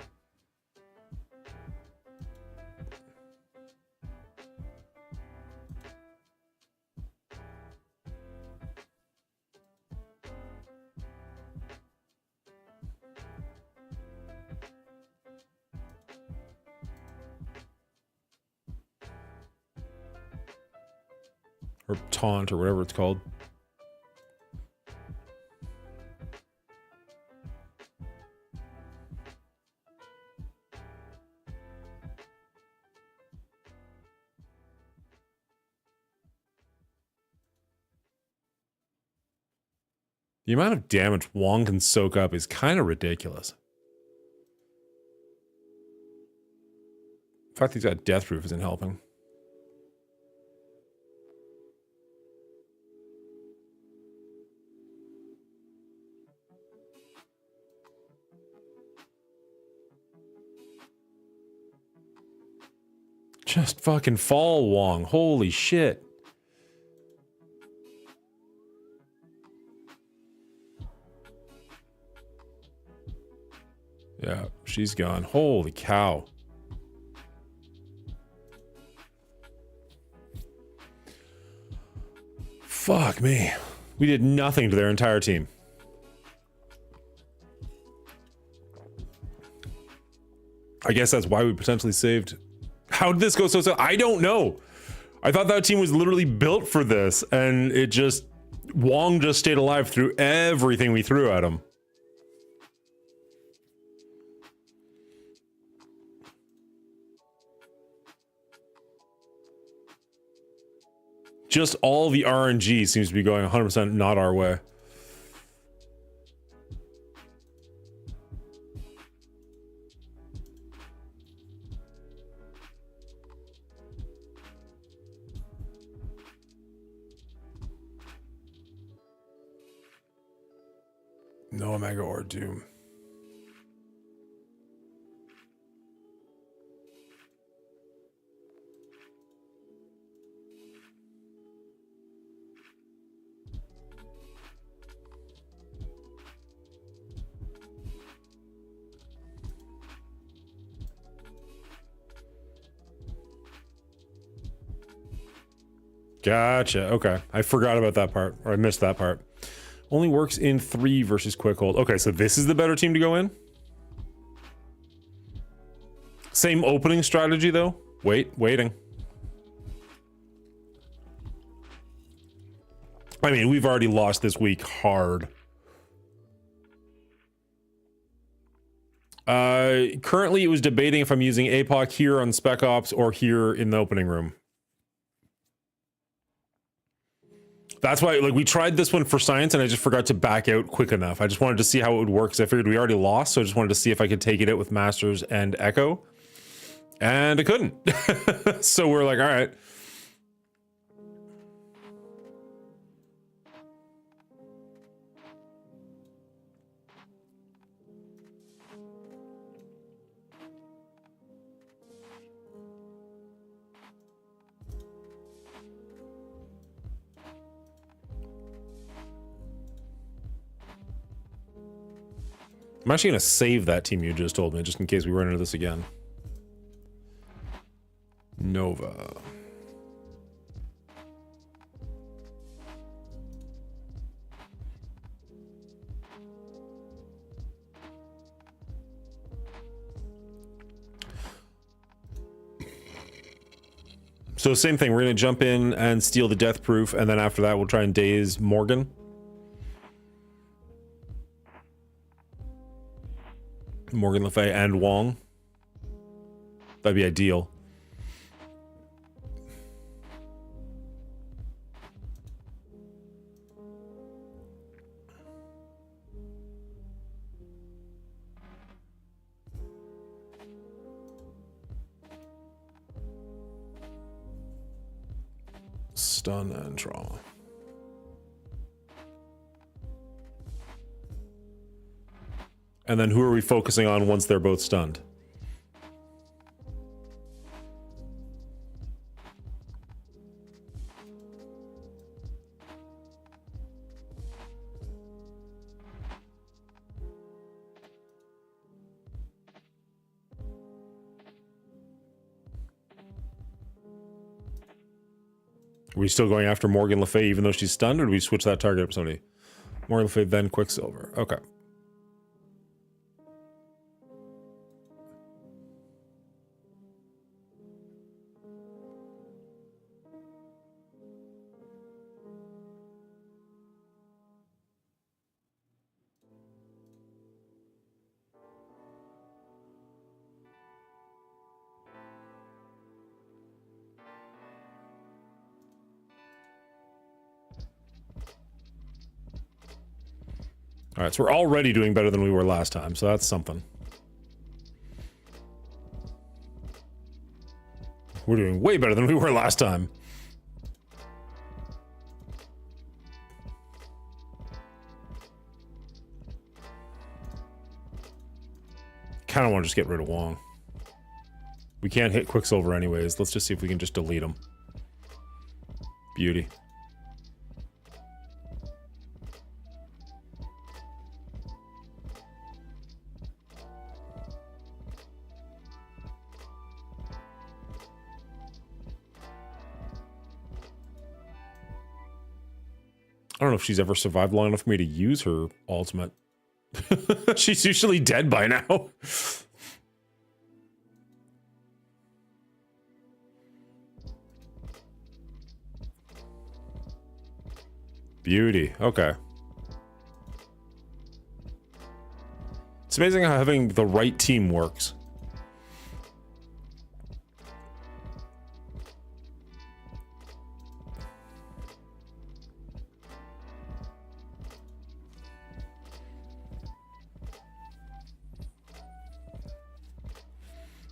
Or taunt, or whatever it's called. The amount of damage Wong can soak up is kind of ridiculous. The fact that he's got Death Proof isn't helping. Just fucking fall, Wong. Holy shit. Yeah, she's gone. Holy cow. Fuck me. We did nothing to their entire team. I guess that's why we potentially saved. How did this go so? I don't know. I thought that team was literally built for this, and it just... Wong just stayed alive through everything we threw at him. Just all the RNG seems to be going 100% not our way. No Omega or Doom. Gotcha. Okay. I forgot about that part, or I missed that part. Only works in 3 versus Quick Hold. Okay, so this is the better team to go in? Same opening strategy, though? Waiting. I mean, we've already lost this week hard. Currently, it was debating if I'm using APOC here on Spec Ops or here in the opening room. That's why, like, we tried this one for science and I just forgot to back out quick enough. I just wanted to see how it would work because I figured we already lost, so I just wanted to see if I could take it out with Masters and Echo. And I couldn't. So we're like, all right. I'm actually going to save that team you just told me, just in case we run into this again. Nova. So same thing, we're going to jump in and steal the Death Proof, and then after that we'll try and daze Morgan. Morgan Le Fay and Wong. That'd be ideal. stun and trauma. And then who are we focusing on once they're both stunned? Are we still going after Morgan Le Fay even though she's stunned, or do we switch that target up somebody? Morgan Le Fay, then Quicksilver. Okay. All right, so we're already doing better than we were last time, so that's something. We're doing way better than we were last time. Kind of want to just get rid of Wong. We can't hit Quicksilver anyways. Let's just see if we can just delete him. Beauty. I don't know if she's ever survived long enough for me to use her ultimate. She's usually dead by now. Beauty. Okay. It's amazing how having the right team works.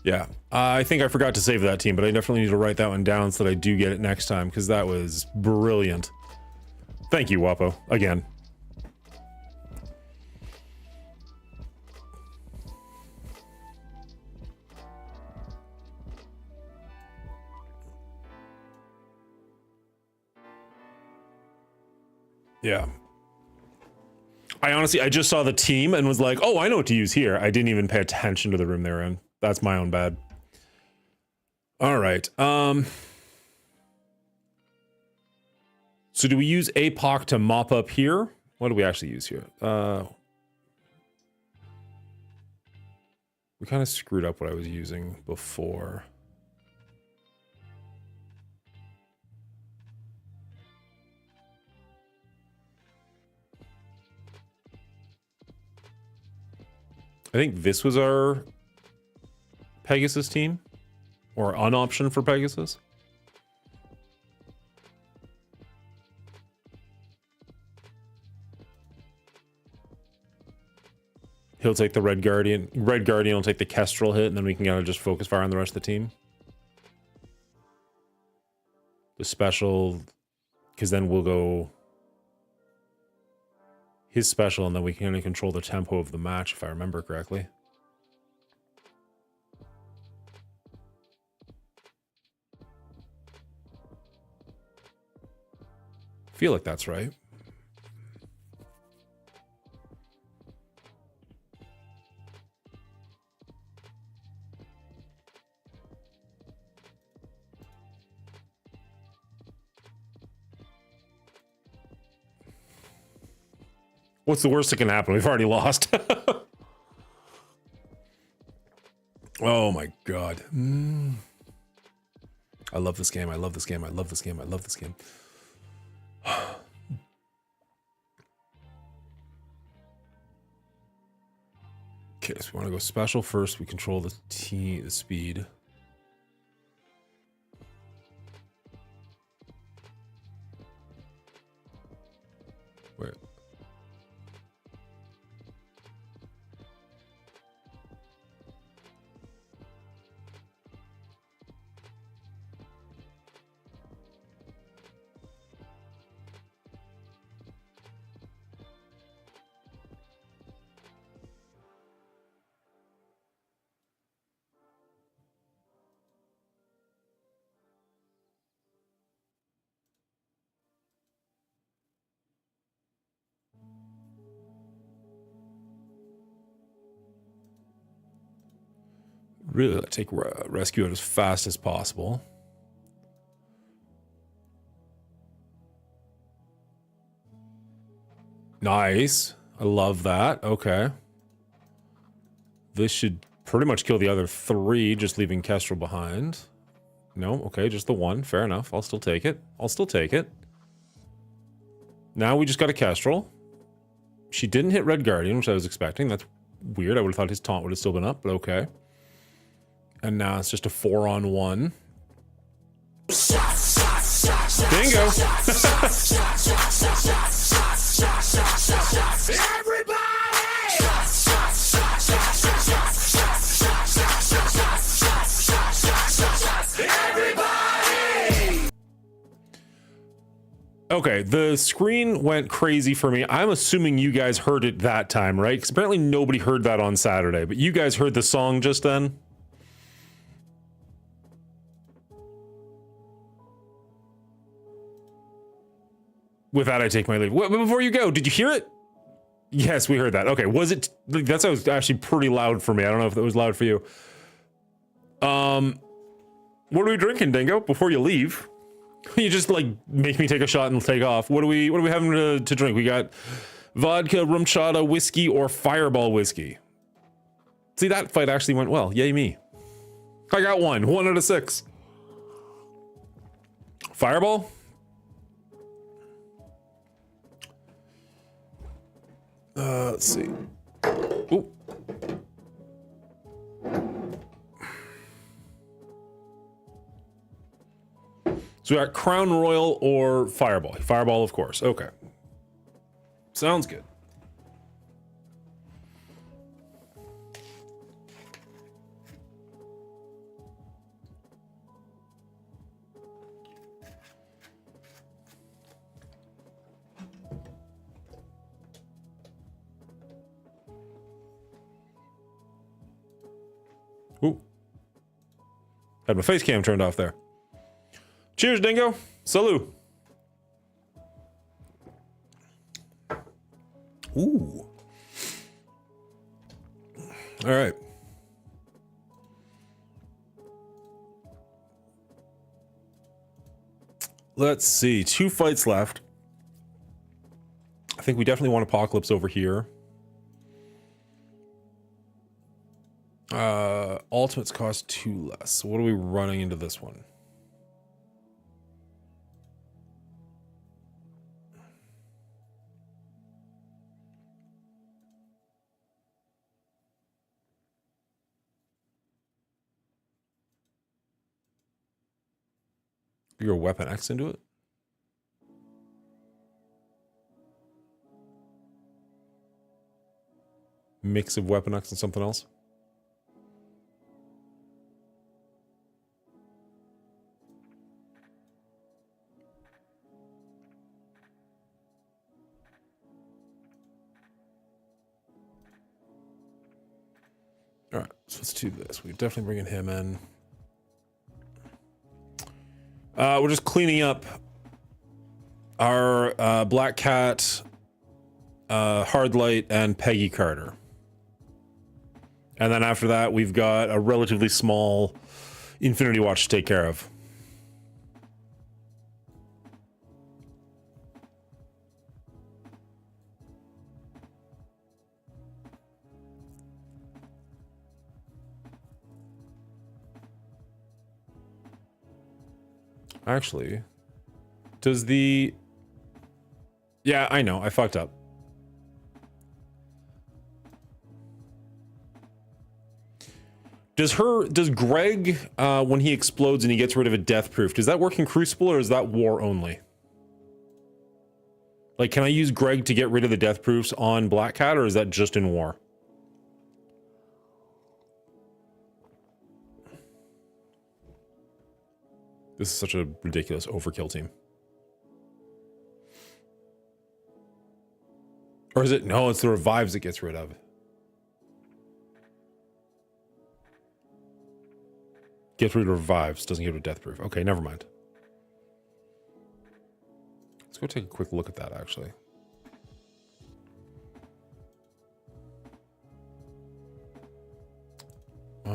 Yeah, I think I forgot to save that team, but I definitely need to write that one down so that I do get it next time, because that was brilliant. Thank you, Wapo, again. Yeah. I just saw the team and was like, oh, I know what to use here. I didn't even pay attention to the room they were in. That's my own bad. All right. So do we use APOC to mop up here? What do we actually use here? We kind of screwed up what I was using before. I think this was our Pegasus team, or an option for Pegasus. He'll take the Red Guardian. Red Guardian will take the Kestrel hit, and then we can kind of just focus fire on the rest of the team. The special, because then we'll go his special, and then we can kind of control the tempo of the match, if I remember correctly. Feel like that's right. What's the worst that can happen? We've already lost. Oh my god. I love this game. I love this game. I love this game. I love this game. Okay, so we want to go special first. We control the speed. Wait. Really, take rescue out as fast as possible. Nice. I love that. Okay. This should pretty much kill the other 3, just leaving Kestrel behind. No, okay, just the 1. Fair enough. I'll still take it. I'll still take it. Now we just got a Kestrel. She didn't hit Red Guardian, which I was expecting. That's weird. I would have thought his taunt would have still been up, but okay. And now it's just a 4-on-1. Bingo! Okay, the screen went crazy for me. I'm assuming you guys heard it that time, right? Because apparently nobody heard that on Saturday, but you guys heard the song just then? With that, I take my leave. But before you go, did you hear it? Yes, we heard that. Okay, was it... That was actually pretty loud for me. I don't know if that was loud for you. What are we drinking, Dingo, before you leave? You just, like, make me take a shot and take off. What are we having to drink? We got vodka, rum chata, whiskey, or fireball whiskey. See, that fight actually went well. Yay me. I got 1 out of 6. Fireball? Let's see. Ooh. So we got Crown Royal or Fireball. Fireball, of course. Okay. Sounds good. Ooh. Had my face cam turned off there. Cheers, Dingo. Salud. Ooh. All right. Let's see. 2 fights left. I think we definitely want Apocalypse over here. Ultimates cost 2 less. So what are we running into this one? Your Weapon X into it? Mix of Weapon X and something else? All right, so let's do this. We're definitely bringing him in. We're just cleaning up our Black Cat, Hardlight, and Peggy Carter. And then after that, we've got a relatively small Infinity Watch to take care of. Actually, does the... Yeah, I know, I fucked up. Does Greg, when he explodes and he gets rid of a death proof, does that work in Crucible or is that War only? Like, can I use Greg to get rid of the death proofs on Black Cat or is that just in War? This is such a ridiculous overkill team. Or is it? No, it's the revives it gets rid of. Gets rid of revives, doesn't get rid of death proof. Okay, never mind. Let's go take a quick look at that, actually.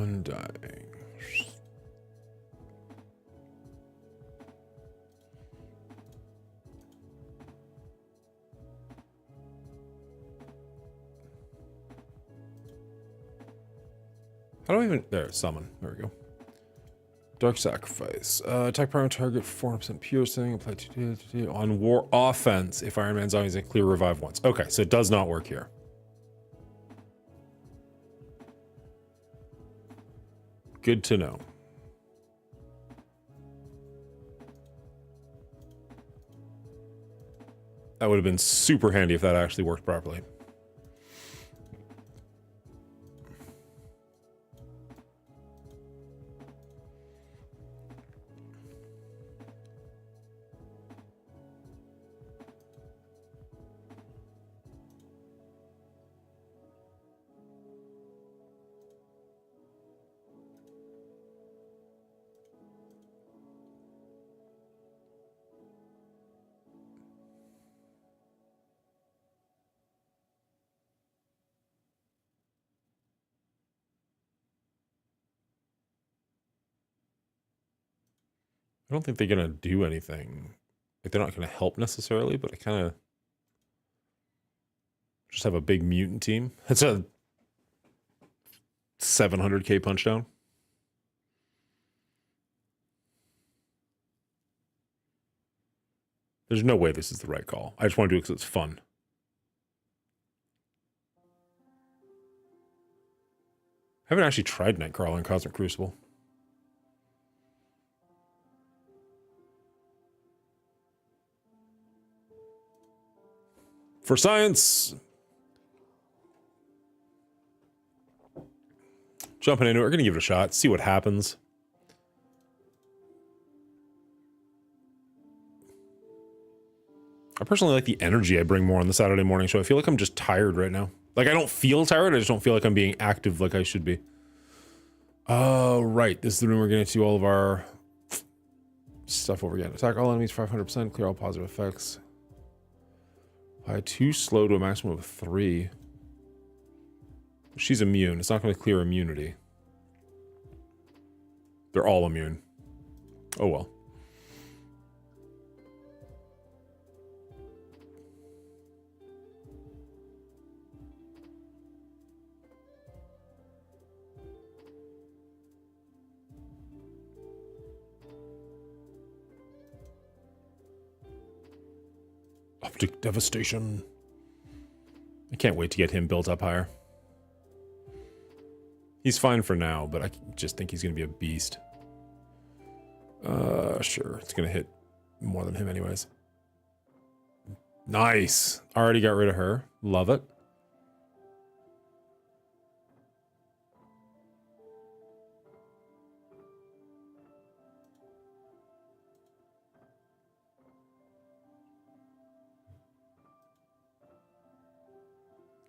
Undying. How do I even... There, summon. There we go. Dark Sacrifice. Attack primary target, 400% piercing. Apply to on war offense if Iron Man zombies and clear revive once. Okay, so it does not work here. Good to know. That would have been super handy if that actually worked properly. I don't think they're gonna do anything. Like, they're not gonna help necessarily, but I kind of just have a big mutant team. It's a 700k punchdown. There's no way this is the right call. I just want to do it because it's fun. I haven't actually tried Nightcrawler in Cosmic Crucible. For science! Jumping into it, we're gonna give it a shot, see what happens. I personally like the energy I bring more on the Saturday morning show. I feel like I'm just tired right now. Like, I don't feel tired, I just don't feel like I'm being active like I should be. Oh, right. This is the room we're getting to all of our stuff over again. Attack all enemies 500%, clear all positive effects. Apply 2 slow to a maximum of 3. She's immune. It's not going to clear immunity. They're all immune. Oh well. Optic devastation. I can't wait to get him built up higher. He's fine for now, but I just think he's going to be a beast. Sure. It's going to hit more than him anyways. Nice. Already got rid of her. Love it.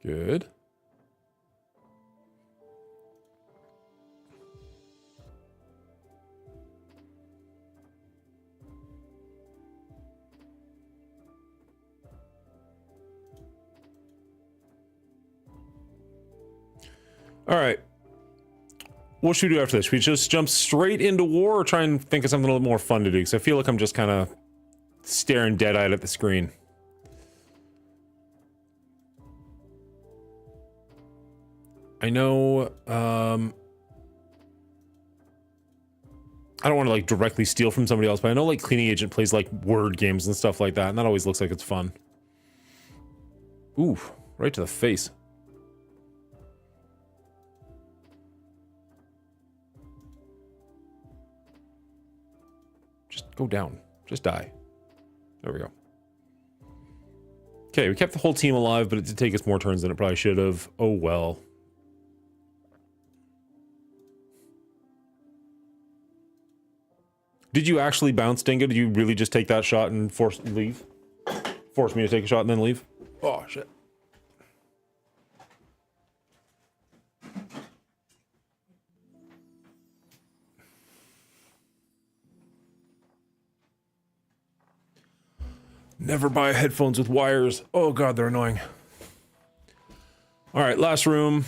Good. All right. What should we do after this? Should we just jump straight into war or try and think of something a little more fun to do? Because I feel like I'm just kind of staring dead-eyed at the screen. I know, I don't want to like directly steal from somebody else, but I know like Cleaning Agent plays like word games and stuff like that, and that always looks like it's fun. Ooh, right to the face. Just go down. Just die. There we go. Okay, we kept the whole team alive, but it did take us more turns than it probably should have. Oh well. Did you actually bounce, Dingo? Did you really just take that shot and leave? Force me to take a shot and then leave? Oh, shit. Never buy headphones with wires. Oh god, they're annoying. All right, last room.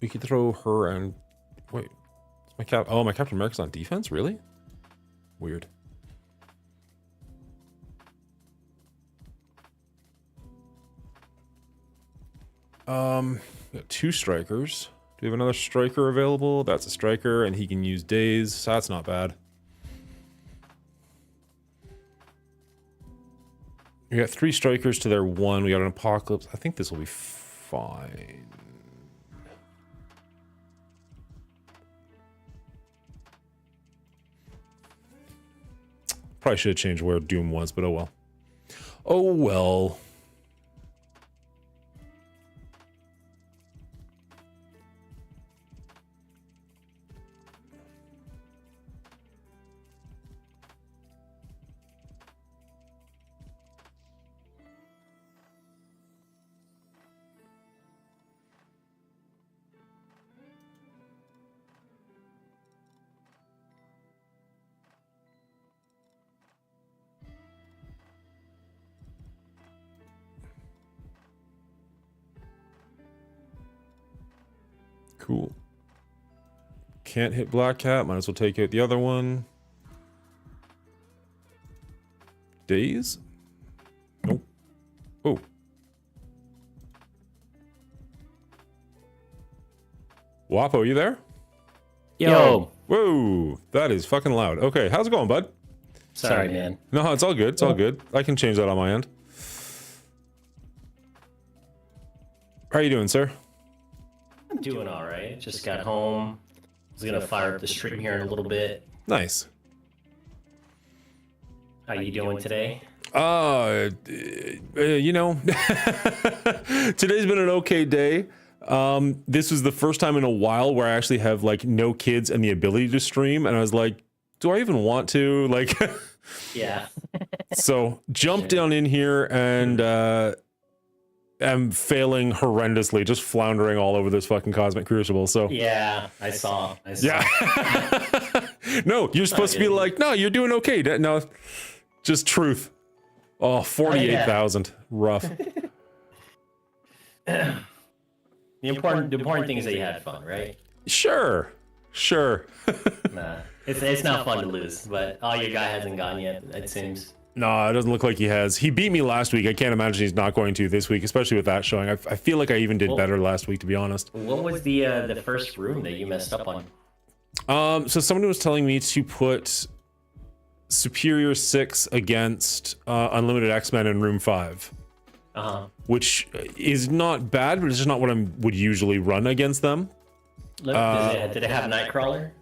We could throw her and wait. My Captain America's on defense, really? Weird. We got 2 strikers. Do we have another striker available? That's a striker, and he can use days, so that's not bad. We got 3 strikers to their 1. We got an apocalypse. I think this will be fine. Probably should have changed where Doom was, but oh well. Oh well. Cool. Can't hit Black Cat. Might as well take out the other one. Days? Nope. Oh. Wapo, you there? Yo. Whoa. That is fucking loud. Okay, how's it going, bud? Sorry, man. No, it's all good. It's all good. I can change that on my end. How are you doing, sir? I'm doing all right. Just got home. Was gonna fire up the stream here in a little bit. Nice. How you doing today? You know, today's been an okay day. This was the first time in a while where I actually have like no kids and the ability to stream, and I was like, do I even want to? Like, Yeah. so jumped down in here and am failing horrendously, just floundering all over this fucking Cosmic Crucible. So Yeah, I saw. yeah. No, you're supposed to be like, no, you're doing okay. No, just truth. Oh, 48,000. Rough. The important thing is that you had fun, right? Sure. Nah, it's not fun to lose, but your guy hasn't gone yet. It seems. No, it doesn't look like he has. He beat me last week. I can't imagine he's not going to this week, especially with that showing. I feel like I even did better last week, to be honest. What was the first room that you messed up on? So somebody was telling me to put Superior 6 against Unlimited X-Men in room 5. Which is not bad, but it's just not what I would usually run against them. Did it have Nightcrawler?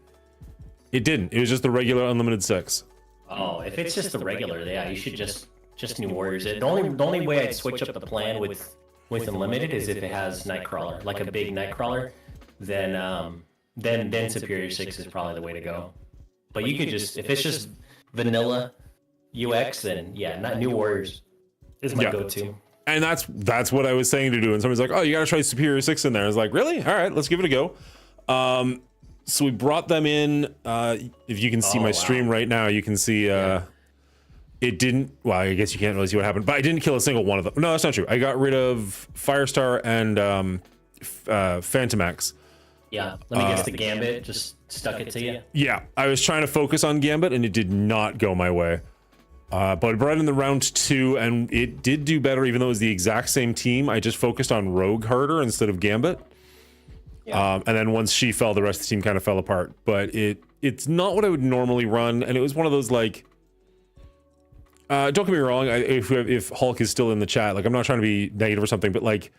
It didn't. It was just the regular Unlimited 6. Oh, if it's just the regular, yeah, you should just New Warriors. The only way I'd switch up the plan with Unlimited is if it has Nightcrawler, like a big Nightcrawler. Then Superior 6 is probably the way to go. But you could just, if it's just vanilla UX, then yeah, not New Warriors is my go-to. And that's what I was saying to do. And somebody's like, oh, you got to try Superior 6 in there. I was like, really? All right, let's give it a go. So we brought them in. If you can see my stream right now, you can see it didn't. Well, I guess you can't really see what happened, but I didn't kill a single one of them. No, that's not true. I got rid of Firestar and Phantom X. Yeah, let me guess, the Gambit just stuck it to you? Yeah, I was trying to focus on Gambit, and it did not go my way. But I brought in the round 2, and it did do better, even though it was the exact same team. I just focused on Rogue harder instead of Gambit. Yeah. And then once she fell, the rest of the team kind of fell apart. But it's not what I would normally run, and it was one of those, like... don't get me wrong, if Hulk is still in the chat, like, I'm not trying to be negative or something, but, like,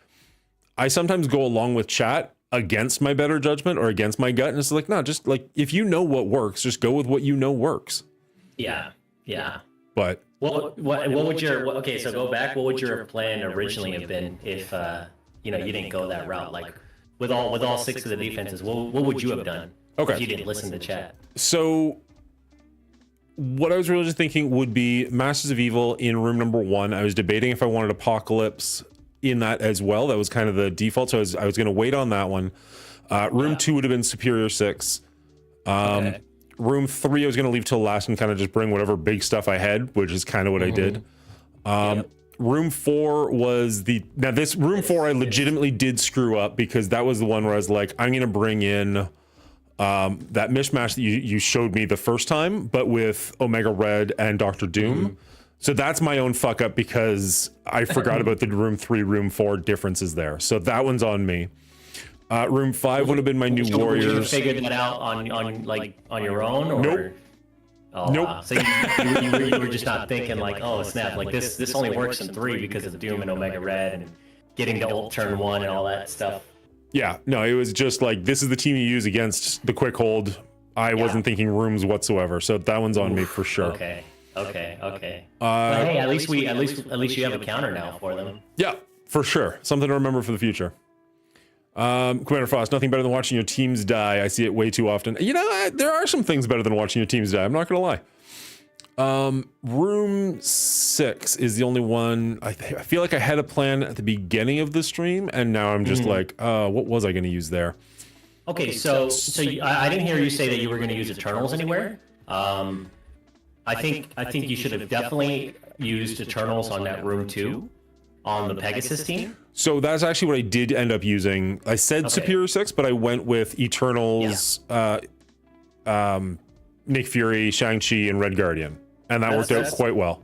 I sometimes go along with chat against my better judgment or against my gut, and it's like, no, just, like, if you know what works, just go with what you know works. Yeah. But what would your okay? So go back. What would your plan originally have been if you didn't go that route? Like with all 6 of the defenses, what would you have done? Okay. If you didn't listen to chat. So what I was really just thinking would be Masters of Evil in room number 1. I was debating if I wanted Apocalypse in that as well. That was kind of the default. So I was going to wait on that one. Room 2 would have been Superior 6. Okay. Room 3 I was going to leave till last and kind of just bring whatever big stuff I had, which is kind of what I did. Room 4 was this room 4 I legitimately did screw up, because that was the one where I was like, I'm gonna bring in that mishmash that you showed me the first time, but with Omega Red and Doctor Doom. So that's my own fuck up, because I forgot about the room 3, room 4 differences there. So that one's on me. Room 5 would have been my new warriors. Would you have figured that out on your own, or? Nope. Oh, Nope. Wow. So you were just not thinking like, oh snap, like this only works in 3 because of Doom and Omega Red and getting to ult turn 1 and all that stuff. Yeah, no, it was just like, this is the team you use against the quick hold. I wasn't thinking rooms whatsoever, so that one's on me for sure. Okay. But hey, at least you have a counter now for them. Yeah, for sure. Something to remember for the future. Commander Frost, nothing better than watching your teams die. I see it way too often. You know, there are some things better than watching your teams die. I'm not gonna lie. Room 6 is the only one. I feel like I had a plan at the beginning of the stream, and now I'm just like, what was I gonna use there? Okay, so I didn't hear you say that you were gonna use Eternals anywhere. I think you should have definitely used Eternals on that room 2 on the Pegasus team. So that's actually what I did end up using. I said Superior 6, but I went with Eternals, Nick Fury, Shang-Chi, and Red Guardian. And that worked out quite well.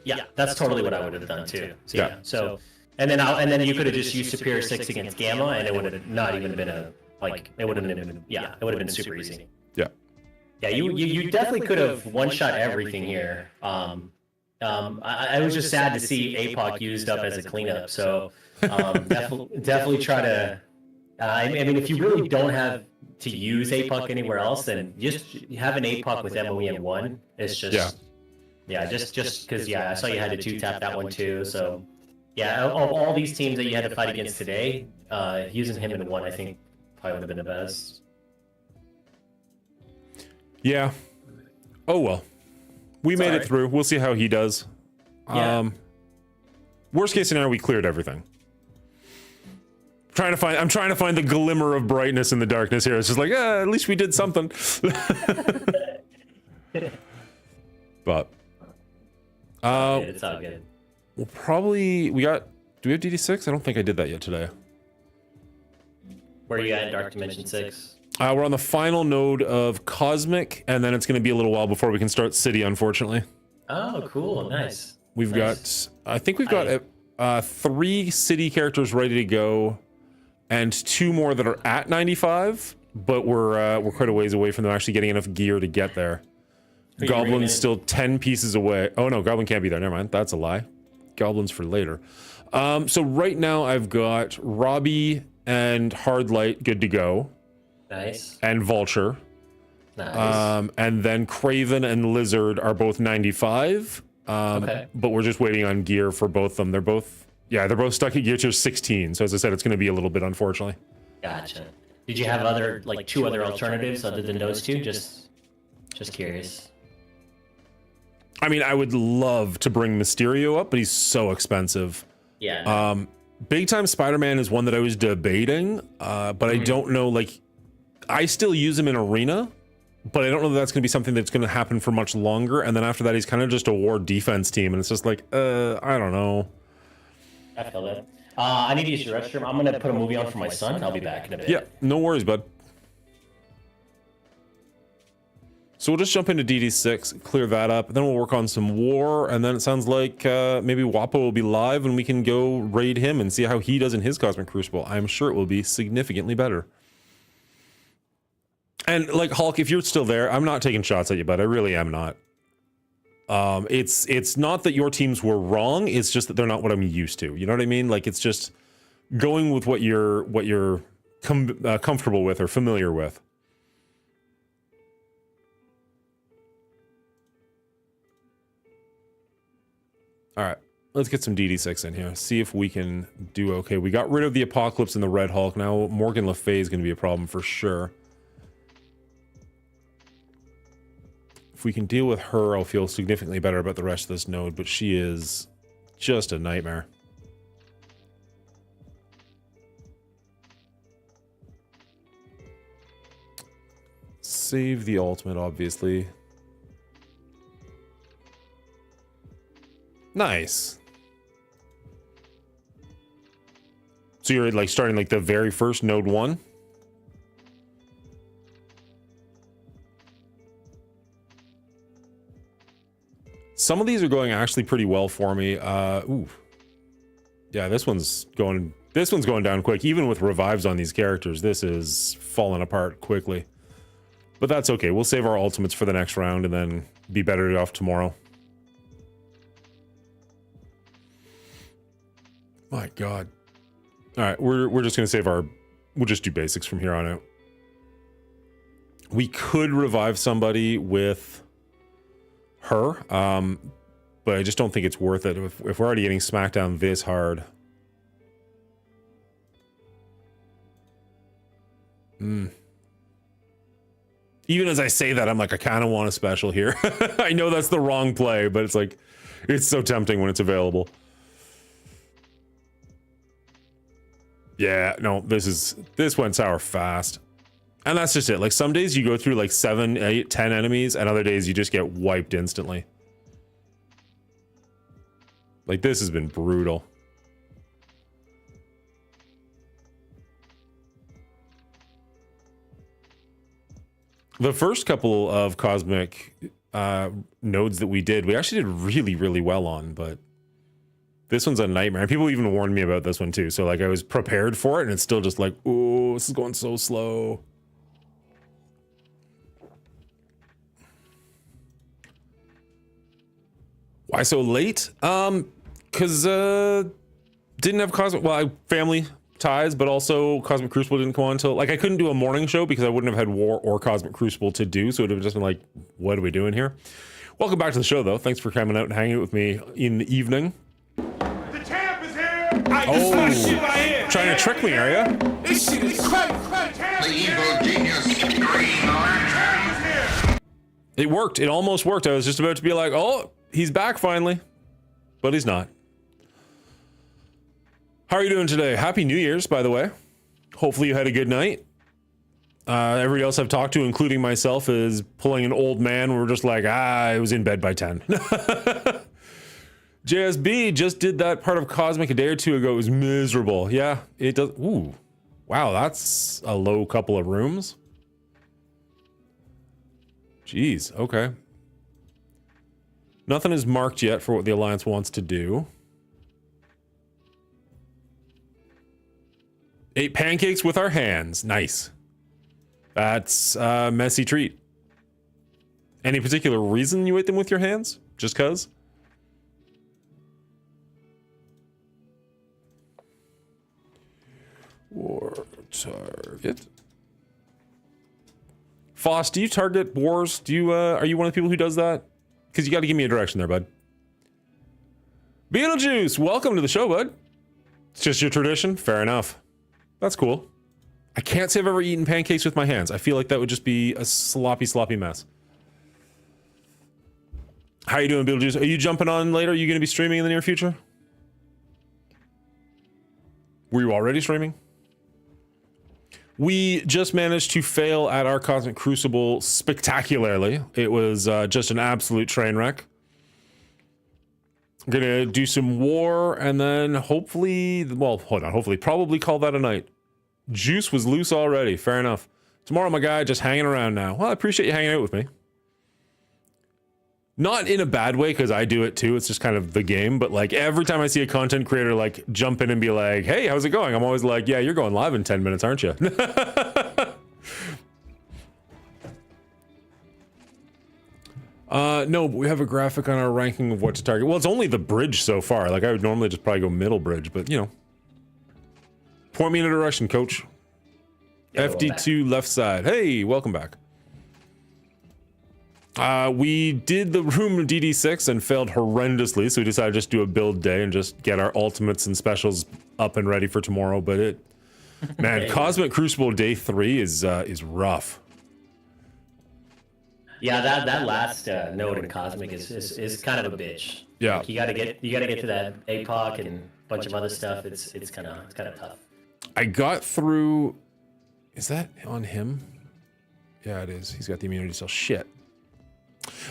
Yeah, that's totally what I would have done too. So, yeah. So, and then you could have just used Superior 6 against Gamma, and it would have not even been it would have been, it would have been super easy. Yeah. Yeah, you definitely could have one-shot everything here. I was just sad to see APOC used up as a cleanup, so definitely try to. I mean, if you really don't have to use APOC anywhere else, then just have an APOC with MOE and 1. It's just just because I saw you had to 2-tap that one too. So of all these teams that you had to fight against today, using him in 1, I think probably would have been the best. Yeah. Oh well. We made it through. We'll see how he does. Yeah. Worst case scenario, we cleared everything. I'm trying to find the glimmer of brightness in the darkness here. It's just like, at least we did something. But it's all good. We'll probably do we have DD6? I don't think I did that yet today. Where are you at in Dark Dimension 6? We're on the final node of Cosmic, and then it's going to be a little while before we can start City, unfortunately. Oh, cool. Nice. I think we've got 3 City characters ready to go, and 2 more that are at 95, but we're quite a ways away from them actually getting enough gear to get there. Goblin's still 10 pieces away. Oh no, Goblin can't be there. Never mind. That's a lie. Goblin's for later. So right now I've got Robbie and Hardlight good to go. Nice. And Vulture. Nice. And then Craven and Lizard are both 95. But we're just waiting on gear for both of them. They're both stuck at gear tier 16. So as I said, it's going to be a little bit, unfortunately. Gotcha. Did you have other 2 other alternatives other than those 2? Just curious. I mean, I would love to bring Mysterio up, but he's so expensive. Yeah. Big Time Spider-Man is one that I was debating, but I don't know, I still use him in Arena, but I don't know that that's going to be something that's going to happen for much longer. And then after that, he's kind of just a war defense team, and it's just like, I don't know. I feel that. I need to use the restroom. I'm going to put a movie on for my son. I'll be back in a bit. Yeah, no worries, bud. So we'll just jump into DD6, clear that up, and then we'll work on some war, and then it sounds like maybe Wapo will be live, and we can go raid him and see how he does in his Cosmic Crucible. I'm sure it will be significantly better. And Hulk, if you're still there, I'm not taking shots at you, but I really am not. It's not that your teams were wrong, it's just that they're not what I'm used to. You know what I mean? It's just going with what you're comfortable with or familiar with. All right, let's get some DD6 in here. See if we can do okay. We got rid of the Apocalypse and the Red Hulk. Now Morgan Le Fay is going to be a problem for sure. If we can deal with her, I'll feel significantly better about the rest of this node, but she is just a nightmare. Save the ultimate, obviously. Nice. So you're like starting like the very first node 1. Some of these are going actually pretty well for me. Ooh. Yeah, this one's going down quick. Even with revives on these characters, this is falling apart quickly. But that's okay. We'll save our ultimates for the next round and then be better off tomorrow. My God. All right, we're just gonna save our. We'll just do basics from here on out. We could revive somebody with her, but I just don't think it's worth it if we're already getting smacked down this hard. Even as I say that, I'm like, I kind of want a special here. I know that's the wrong play, but it's like, it's so tempting when it's available. Yeah, no, this went sour fast. And that's just it. Like some days you go through like 7, 8, 10 enemies, and other days you just get wiped instantly. Like this has been brutal. The first couple of cosmic nodes that we actually did really, really well on, but this one's a nightmare. People even warned me about this one too. So like I was prepared for it and it's still just like, oh, this is going so slow. Why so late? Cause didn't have cosmic, well, family ties, but also Cosmic Crucible didn't come on until, like I couldn't do a morning show because I wouldn't have had War or Cosmic Crucible to do. So it would have just been like, what are we doing here? Welcome back to the show though. Thanks for coming out and hanging out with me in the evening. The champ is here! Oh, trying to trick me, are ya? This shit is crazy! The evil genius, Green Lantern, is here! It worked. It almost worked. I was just about to be like, oh, he's back finally. But he's not. How are you doing today? Happy New Year's, by the way. Hopefully you had a good night. Everybody else I've talked to, including myself, is pulling an old man. We're just like, I was in bed by 10. JSB just did that part of Cosmic a day or two ago. It was miserable. Yeah, it does. Ooh, wow, that's a low couple of rooms. Jeez, okay. Nothing is marked yet for what the Alliance wants to do. 8 pancakes with our hands. Nice. That's a messy treat. Any particular reason you ate them with your hands? Just cuz? War target. Foss, do you target wars? Do you are you one of the people who does that? Because you got to give me a direction there, bud. Beetlejuice, welcome to the show, bud. It's just your tradition. Fair enough. That's cool. I can't say I've ever eaten pancakes with my hands. I feel like that would just be a sloppy, sloppy mess. How you doing, Beetlejuice? Are you jumping on later? Are you going to be streaming in the near future? Were you already streaming? We just managed to fail at our Cosmic Crucible spectacularly. It was just an absolute train wreck. I'm gonna do some war and then hopefully, well, hold on, hopefully, probably call that a night. Juice was loose already, fair enough. Tomorrow, my guy, just hanging around now. Well, I appreciate you hanging out with me. Not in a bad way, because I do it too. It's just kind of the game. But like every time I see a content creator like jump in and be like, hey, how's it going? I'm always like, yeah, you're going live in 10 minutes, aren't you? No, but we have a graphic on our ranking of what to target. Well, it's only the bridge so far. Like I would normally just probably go middle bridge, but you know. Point me in a direction, coach. Yeah, FD2 left side. Hey, welcome back. We did the room of DD6 and failed horrendously, so we decided to just do a build day and just get our ultimates and specials up and ready for tomorrow. But it, man, Cosmic Crucible day 3 is rough. Yeah, that last node in Cosmic is kind of a bitch. Yeah, like you gotta get to that APOC and a bunch of other stuff. It's kind of tough. I got through. Is that on him? Yeah, it is. He's got the immunity cell. Shit.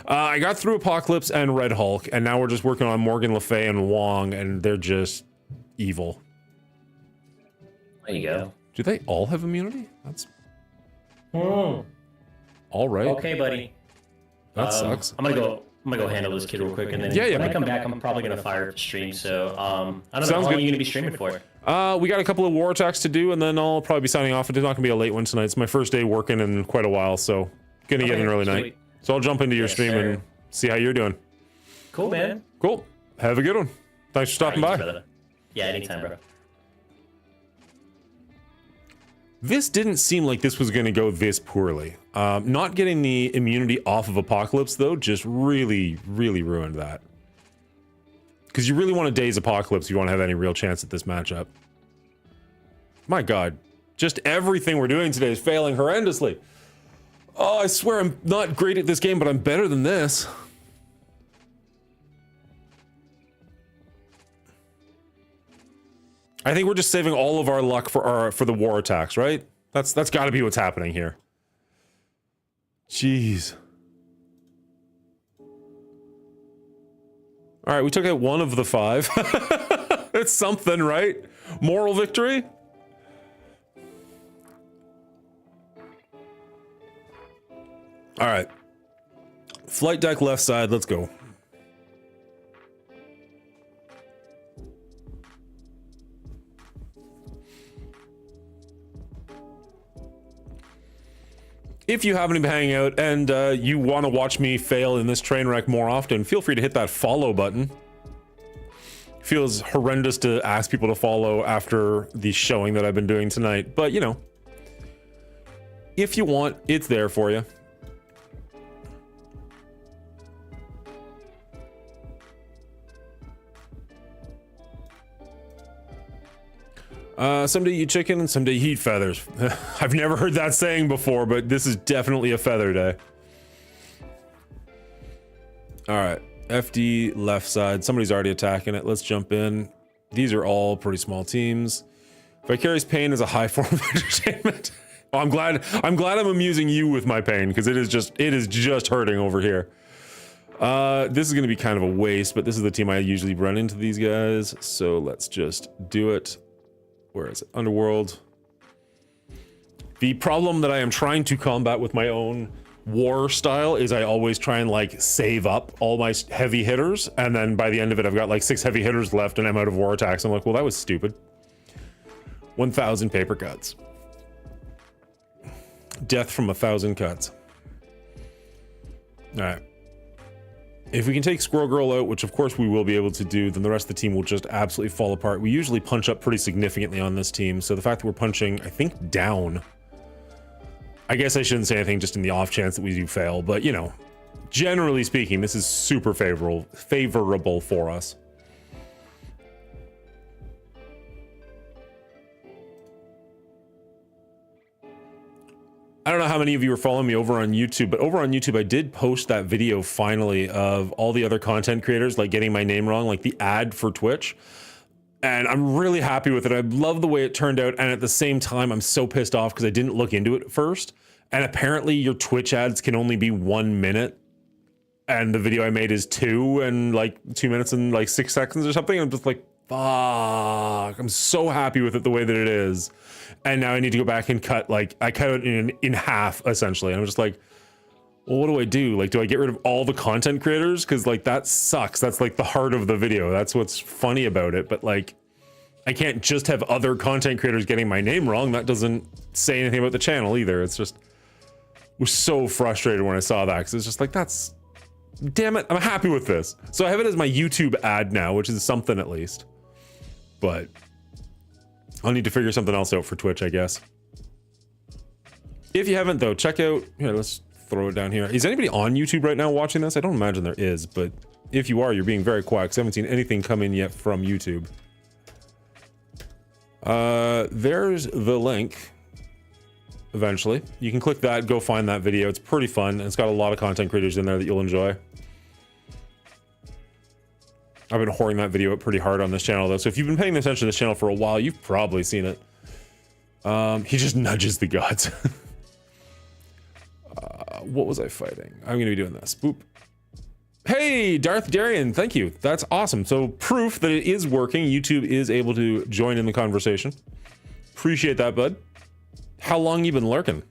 I got through Apocalypse and Red Hulk, and now we're just working on Morgan Le Fay and Wong, and they're just evil. There you go. Do they all have immunity? That's Hmm. all right. Okay, buddy. That sucks. I'm gonna go handle this kid real quick, and then when I come back, I'm probably gonna fire up the stream. So I don't know how long you're gonna be streaming for. We got a couple of war attacks to do, and then I'll probably be signing off. It's not gonna be a late one tonight. It's my first day working in quite a while, so gonna get an early night. So I'll jump into your stream and see how you're doing. Cool, man. Cool. Have a good one. Thanks for stopping by. Brother. Yeah, anytime, bro. This didn't seem like this was going to go this poorly. Not getting the immunity off of Apocalypse, though, just really, really ruined that. Because you really want to daze Apocalypse if you want to have any real chance at this matchup. My god. Just everything we're doing today is failing horrendously. Oh, I swear I'm not great at this game, but I'm better than this. I think we're just saving all of our luck for the war attacks, right? That's got to be what's happening here. Jeez. All right, we took out one of the 5. It's something, right? Moral victory? All right. Flight deck left side, let's go. If you happen to be hanging out and you want to watch me fail in this train wreck more often, feel free to hit that follow button. Feels horrendous to ask people to follow after the showing that I've been doing tonight, but you know, if you want, it's there for you. Someday you eat chicken and someday you eat feathers. I've never heard that saying before, but this is definitely a feather day. All right, FD left side. Somebody's already attacking it. Let's jump in. These are all pretty small teams. Vicarious pain is a high form of entertainment. Oh, I'm glad I'm amusing you with my pain, because it is just hurting over here. This is going to be kind of a waste, but this is the team I usually run into these guys. So let's just do it. Where is it? Underworld. The problem that I am trying to combat with my own war style is I always try and like save up all my heavy hitters, and then by the end of it I've got like 6 heavy hitters left and I'm out of war attacks. I'm like, well, that was stupid. 1,000 paper cuts. Death from 1,000 cuts. All right. If we can take Squirrel Girl out, which of course we will be able to do, then the rest of the team will just absolutely fall apart. We usually punch up pretty significantly on this team, so the fact that we're punching, I think, down. I guess I shouldn't say anything just in the off chance that we do fail, but you know, generally speaking, this is super favorable for us. I don't know how many of you are following me over on YouTube, but over on YouTube, I did post that video finally of all the other content creators, like getting my name wrong, like the ad for Twitch. And I'm really happy with it. I love the way it turned out. And at the same time, I'm so pissed off because I didn't look into it at first. And apparently your Twitch ads can only be 1 minute. And the video I made is 2 and like 2 minutes and like 6 seconds or something. I'm just like, fuck. I'm so happy with it the way that it is. And now I need to go back and cut, like, I cut it in half, essentially. And I'm just like, well, what do I do? Like, do I get rid of all the content creators? Because, like, that sucks. That's, like, the heart of the video. That's what's funny about it. But, like, I can't just have other content creators getting my name wrong. That doesn't say anything about the channel either. It's just, I was so frustrated when I saw that. Because it's just like, that's, damn it, I'm happy with this. So I have it as my YouTube ad now, which is something at least. But I'll need to figure something else out for Twitch, I guess. If you haven't, though, check out... Here, let's throw it down here. Is anybody on YouTube right now watching this? I don't imagine there is, but if you are, you're being very quiet because I haven't seen anything come in yet from YouTube. There's the link. Eventually. You can click that, go find that video. It's pretty fun, and it's got a lot of content creators in there that you'll enjoy. I've been whoring that video up pretty hard on this channel, though, so if you've been paying attention to this channel for a while, you've probably seen it. He just nudges the gods. What was I fighting? I'm gonna be doing this. Boop. Hey, Darth Darian, thank you. That's awesome. So proof that it is working. YouTube is able to join in the conversation. Appreciate that, bud. How long you been lurking?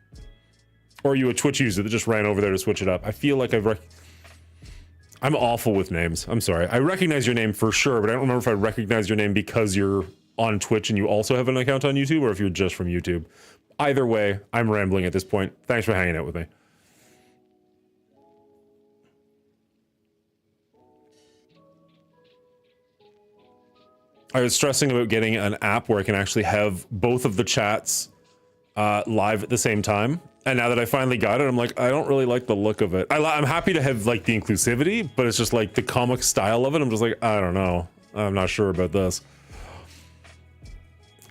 Or are you a Twitch user that just ran over there to switch it up? I feel like I'm awful with names. I'm sorry. I recognize your name for sure, but I don't remember if I recognize your name because you're on Twitch and you also have an account on YouTube, or if you're just from YouTube. Either way, I'm rambling at this point. Thanks for hanging out with me. I was stressing about getting an app where I can actually have both of the chats live at the same time. And now that I finally got it, I'm like, I don't really like the look of it. I'm happy to have like the inclusivity, but it's just like the comic style of it. I'm just like, I don't know. I'm not sure about this.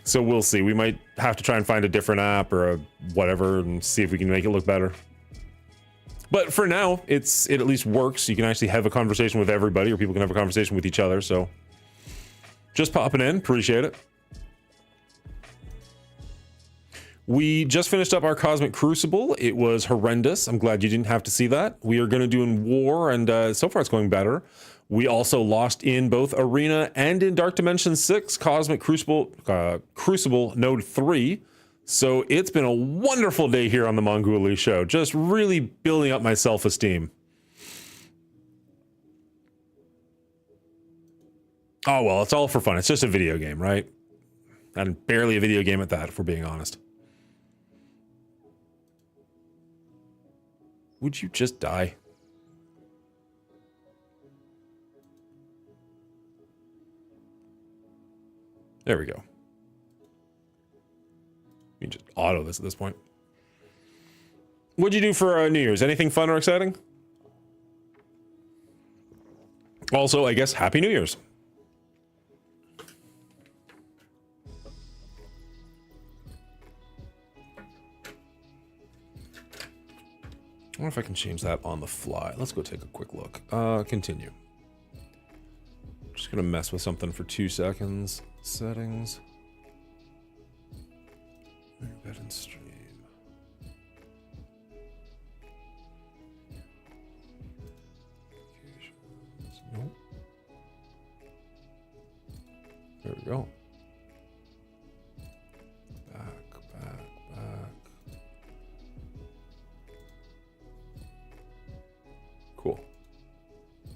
So we'll see. We might have to try and find a different app or a whatever and see if we can make it look better. But for now, it at least works. You can actually have a conversation with everybody, or people can have a conversation with each other. So just popping in, appreciate it. We just finished up our Cosmic Crucible. It was horrendous. I'm glad you didn't have to see that. We are going to do in War, and so far it's going better. We also lost in both Arena and in Dark Dimension 6, Cosmic Crucible, Crucible Node 3. So it's been a wonderful day here on the Mongooly Show. Just really building up my self-esteem. Oh, well, it's all for fun. It's just a video game, right? And barely a video game at that, if we're being honest. Would you just die? There we go. You can just auto this at this point. What'd you do for New Year's? Anything fun or exciting? Also, I guess, Happy New Year's. I wonder if I can change that on the fly. Let's go take a quick look. Continue. Just gonna mess with something for 2 seconds. Settings. Bed and stream. Nope. There we go. Back. Cool.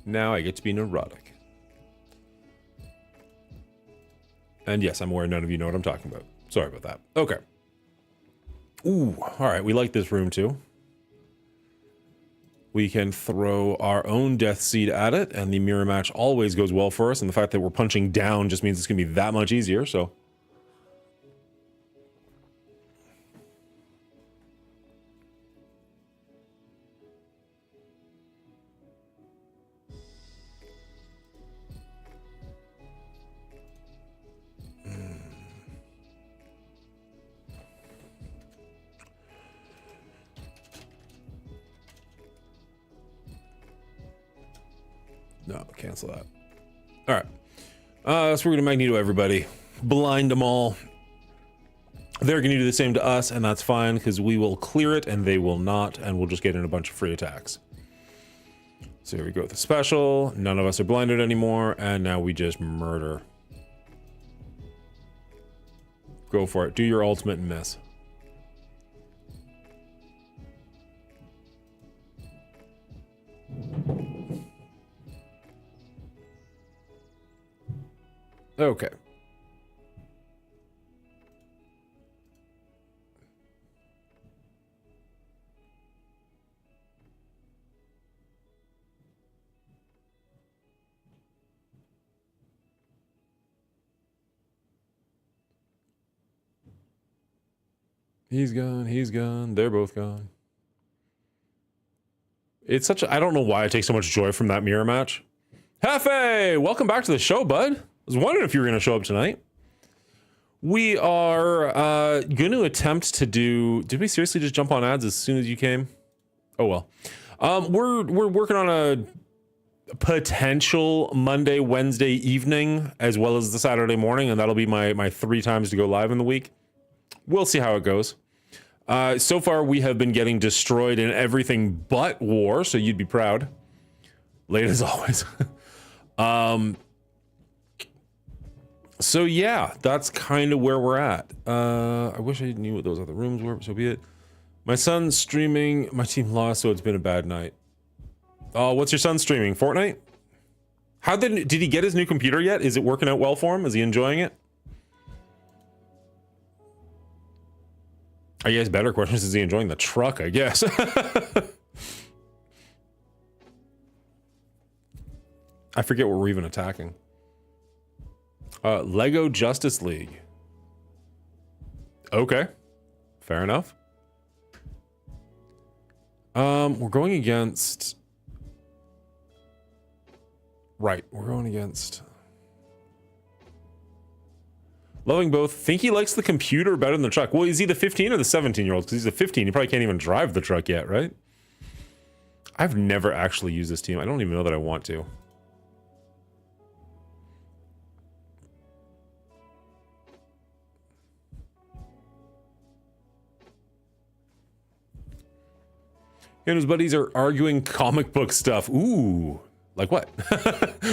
Now I get to be neurotic. And yes, I'm aware none of you know what I'm talking about. Sorry about that. Okay. Ooh, all right. We like this room too. We can throw our own Death Seed at it, and the mirror match always goes well for us. And the fact that we're punching down just means it's going to be that much easier, so. No, cancel that. All right. So we're going to Magneto everybody. Blind them all. They're going to do the same to us, and that's fine, because we will clear it, and they will not, and we'll just get in a bunch of free attacks. So here we go with the special. None of us are blinded anymore, and now we just murder. Go for it. Do your ultimate and miss. Okay. He's gone, he's gone, they're both gone. It's such a, I don't know why I take so much joy from that mirror match. Hefe, welcome back to the show, bud. I was wondering if you were going to show up tonight. We are going to attempt to do... Did we seriously just jump on ads as soon as you came? Oh, well. We're working on a potential Monday, Wednesday evening, as well as the Saturday morning, and that'll be my 3 times to go live in the week. We'll see how it goes. So far, we have been getting destroyed in everything but war, so you'd be proud. Late as always. So yeah, that's kind of where we're at. I wish I knew what those other rooms were, but so be it. My son's streaming. My team lost, so it's been a bad night. Oh, what's your son streaming? Fortnite? How did he get his new computer yet? Is it working out well for him? Is he enjoying it? I guess better question is he enjoying the truck, I guess. I forget what we're even attacking. Lego Justice League. Okay. Fair enough. We're going against... Right, we're going against... Loving both. Think he likes the computer better than the truck. Well, is he the 15 or the 17-year-old? Because he's the 15. He probably can't even drive the truck yet, right? I've never actually used this team. I don't even know that I want to. And his buddies are arguing comic book stuff. Ooh, like what?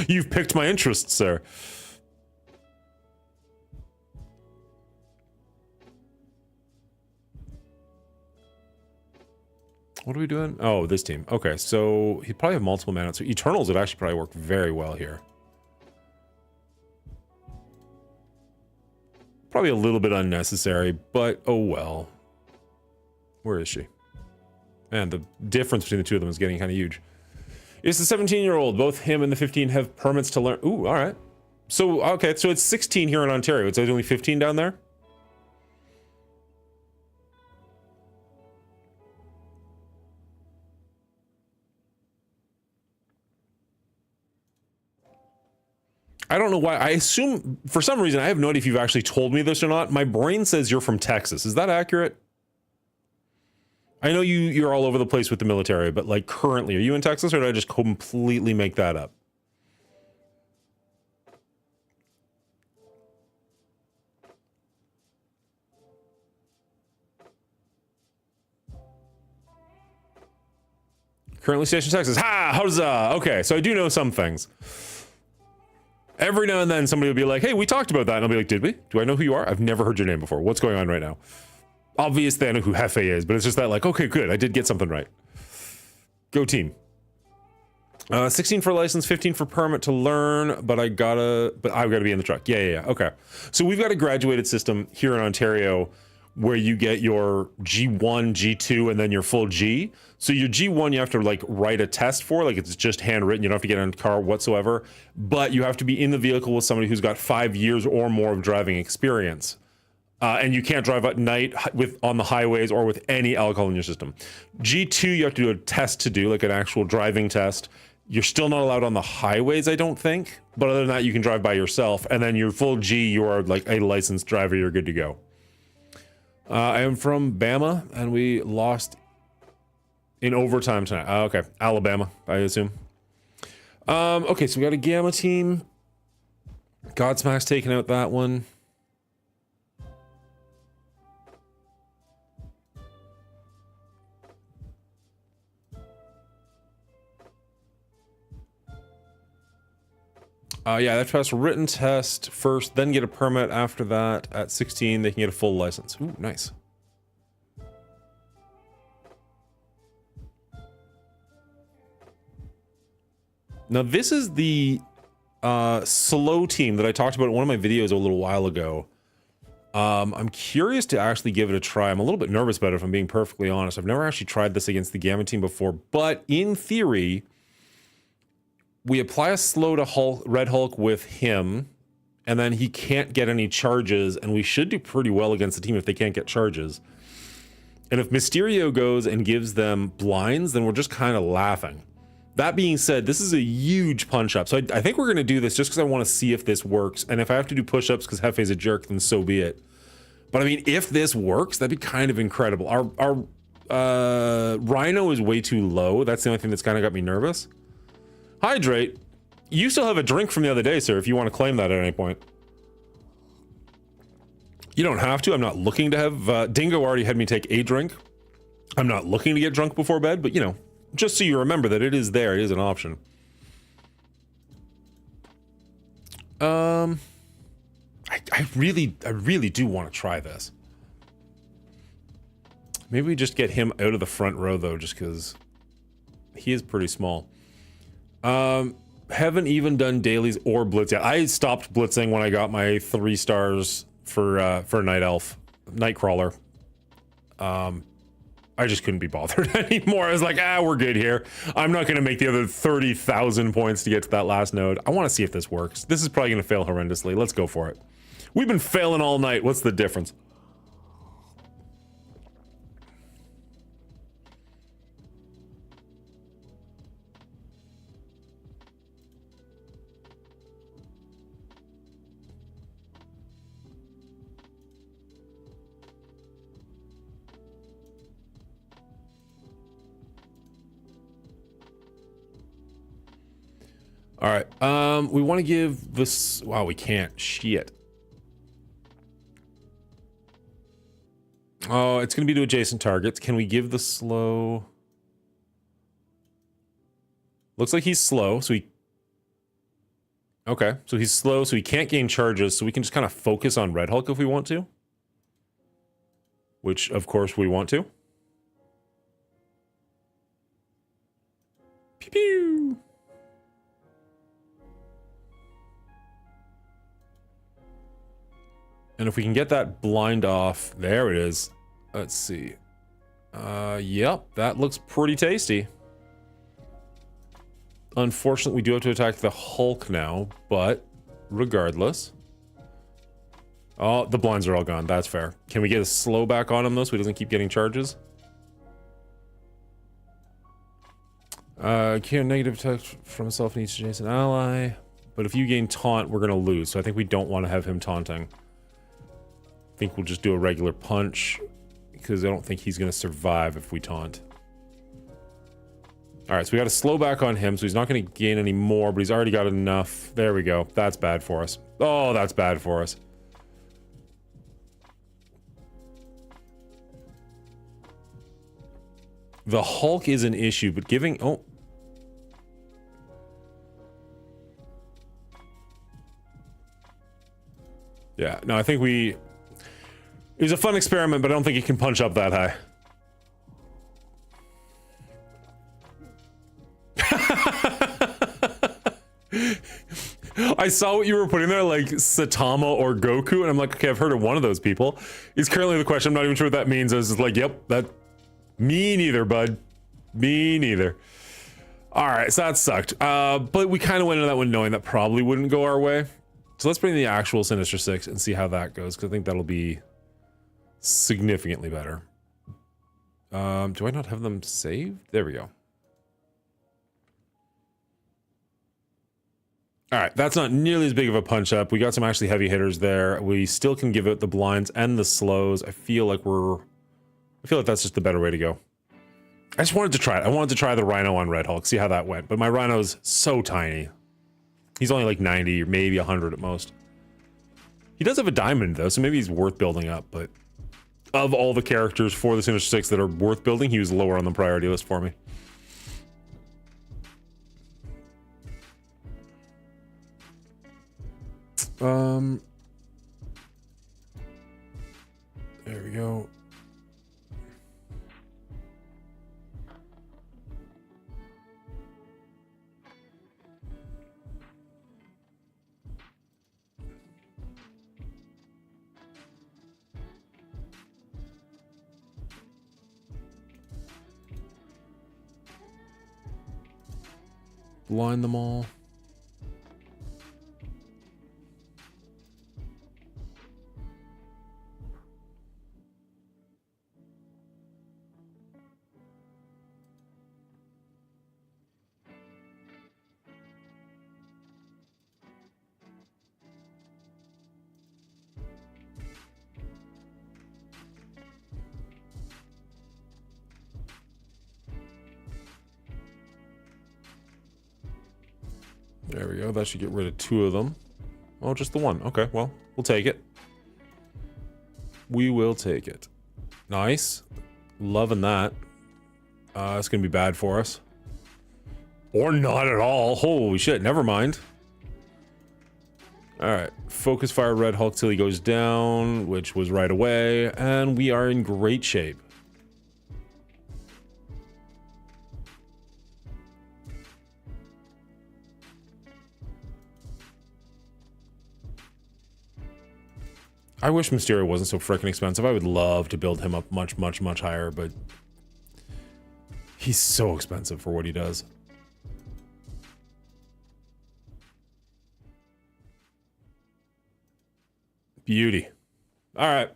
You've picked my interest, sir. What are we doing? Oh, this team. Okay, so he'd probably have multiple mana. So Eternals would actually probably work very well here. Probably a little bit unnecessary, but oh well. Where is she? Man, the difference between the two of them is getting kind of huge. It's the 17-year-old. Both him and the 15 have permits to learn. Ooh, all right. So, okay, so it's 16 here in Ontario. It's only 15 down there? I don't know why. I assume, for some reason, I have no idea if you've actually told me this or not. My brain says you're from Texas. Is that accurate? I know you're all over the place with the military, but like currently, are you in Texas or did I just completely make that up? Currently stationed in Texas. Ha! Huzzah! Okay, so I do know some things. Every now and then somebody will be like, hey, we talked about that. And I'll be like, did we? Do I know who you are? I've never heard your name before. What's going on right now? Obviously, I know who Hefe is, but it's just that like, okay, good. I did get something right. Go team. 16 for license, 15 for permit to learn, but I've got to be in the truck. Yeah. Okay. So we've got a graduated system here in Ontario where you get your G1, G2, and then your full G. So your G1, you have to like write a test for, like it's just handwritten. You don't have to get in a car whatsoever, but you have to be in the vehicle with somebody who's got 5 years or more of driving experience. And you can't drive at night on the highways or with any alcohol in your system. G2, you have to do a test to do, like an actual driving test. You're still not allowed on the highways, I don't think. But other than that, you can drive by yourself. And then your full G, you are like a licensed driver. You're good to go. I am from Bama, and we lost in overtime tonight. Okay, Alabama, I assume. Okay, so we got a Gamma team. Godsmack's taking out that one. Yeah, that's pass a written test first, then get a permit after that. At 16, they can get a full license. Ooh, nice. Now, this is the slow team that I talked about in one of my videos a little while ago. I'm curious to actually give it a try. I'm a little bit nervous about it, if I'm being perfectly honest. I've never actually tried this against the Gamma team before, but in theory... we apply a slow to Red Hulk with him, and then he can't get any charges, and we should do pretty well against the team if they can't get charges. And if Mysterio goes and gives them blinds, then we're just kind of laughing. That being said, this is a huge punch-up, so I think we're going to do this just because I want to see if this works, and if I have to do push-ups because Hefe's a jerk, then so be it. But I mean, if this works, that'd be kind of incredible. Our Rhino is way too low. That's the only thing that's kind of got me nervous. Hydrate. You still have a drink from the other day, sir, if you want to claim that at any point. You don't have to. I'm not looking to have... Dingo already had me take a drink. I'm not looking to get drunk before bed, but, you know, just so you remember that it is there. It is an option. I really do want to try this. Maybe we just get him out of the front row, though, just because he is pretty small. Haven't even done dailies or blitz yet. I stopped blitzing when I got my 3 stars for Night Elf, Nightcrawler. I just couldn't be bothered anymore. I was like, we're good here. I'm not going to make the other 30,000 points to get to that last node. I want to see if this works. This is probably going to fail horrendously. Let's go for it. We've been failing all night. What's the difference? All right, we want to give this... Wow, we can't. Shit. Oh, it's going to be to adjacent targets. Can we give the slow... Looks like he's slow, so he... Okay, so he's slow, so he can't gain charges, so we can just kind of focus on Red Hulk if we want to. Which, of course, we want to. Pew pew! And if we can get that blind off, there it is. Let's see. Yep, that looks pretty tasty. Unfortunately, we do have to attack the Hulk now, but regardless. Oh, the blinds are all gone. That's fair. Can we get a slow back on him, though, so he doesn't keep getting charges? Can negative attack from himself and each adjacent ally. But if you gain taunt, we're going to lose, so I think we don't want to have him taunting. I think we'll just do a regular punch because I don't think he's going to survive if we taunt. All right, so we got to slow back on him, so he's not going to gain any more, but he's already got enough. There we go. That's bad for us. Oh, that's bad for us. The Hulk is an issue, but giving... Oh. Yeah, no, I think we... It was a fun experiment, but I don't think he can punch up that high. I saw what you were putting there, like Saitama or Goku, and I'm like, okay, I've heard of one of those people. Is currently the question. I'm not even sure what that means. I was just like, yep, that... Me neither, bud. Me neither. All right, so that sucked. But we kind of went into that one knowing that probably wouldn't go our way. So let's bring the actual Sinister Six and see how that goes, because I think that'll be significantly better. Do I not have them saved? There we go. All right, that's not nearly as big of a punch up. We got some actually heavy hitters there. We still can give it the blinds and the slows. I feel like that's just the better way to go. I just wanted to try it. I wanted to try the Rhino on Red Hulk, see how that went. But my Rhino's so tiny. He's only like 90 or maybe 100 at most. He does have a diamond though, so maybe he's worth building up. But of all the characters for the Sinister Six that are worth building, he was lower on the priority list for me. There we go. Blind them all. There we go. That should get rid of 2 of them. Oh, just the 1. Okay, well, we'll take it. We will take it. Nice. Loving that. It's going to be bad for us. Or not at all. Holy shit, never mind. All right, focus fire Red Hulk till he goes down, which was right away, and we are in great shape. I wish Mysterio wasn't so freaking expensive. I would love to build him up much, much, much higher, but he's so expensive for what he does. Beauty. All right.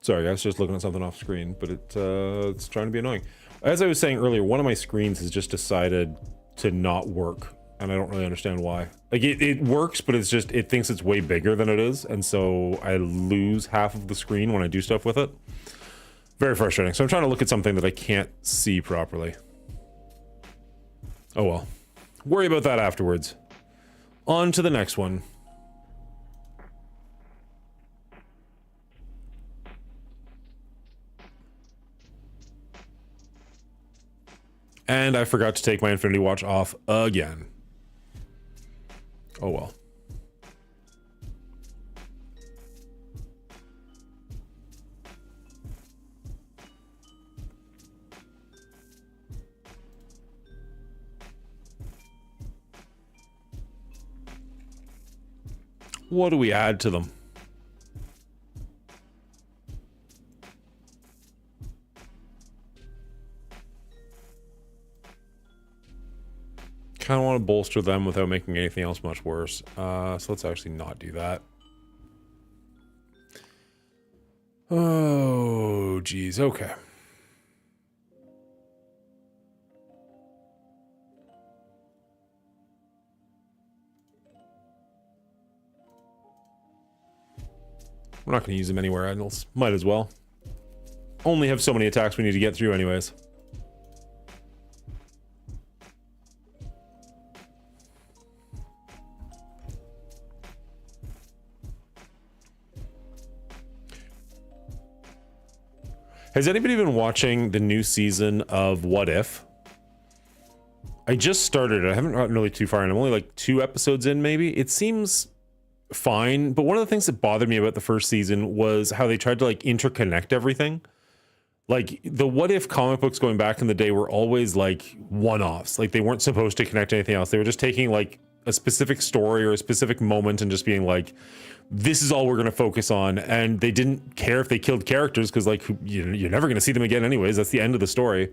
Sorry, I was just looking at something off screen, but it's trying to be annoying. As I was saying earlier, one of my screens has just decided to not work, and I don't really understand why. Like, it works, but it's just, it thinks it's way bigger than it is, and so I lose half of the screen when I do stuff with it. Very frustrating. So I'm trying to look at something that I can't see properly. Oh well. Worry about that afterwards. On to the next one. And I forgot to take my Infinity Watch off again. Oh well. What do we add to them? Kind of want to bolster them without making anything else much worse. So let's actually not do that. Oh, geez. Okay. We're not going to use them anywhere else. Might as well. Only have so many attacks we need to get through anyways. Has anybody been watching the new season of What If? I just started it. I haven't gotten really too far, and I'm only like 2 episodes in, maybe. It seems fine, but one of the things that bothered me about the first season was how they tried to like interconnect everything. Like the What If comic books going back in the day were always like one-offs. Like they weren't supposed to connect to anything else. They were just taking like a specific story or a specific moment and just being like, this is all we're going to focus on. And they didn't care if they killed characters because like you're never going to see them again anyways. That's the end of the story.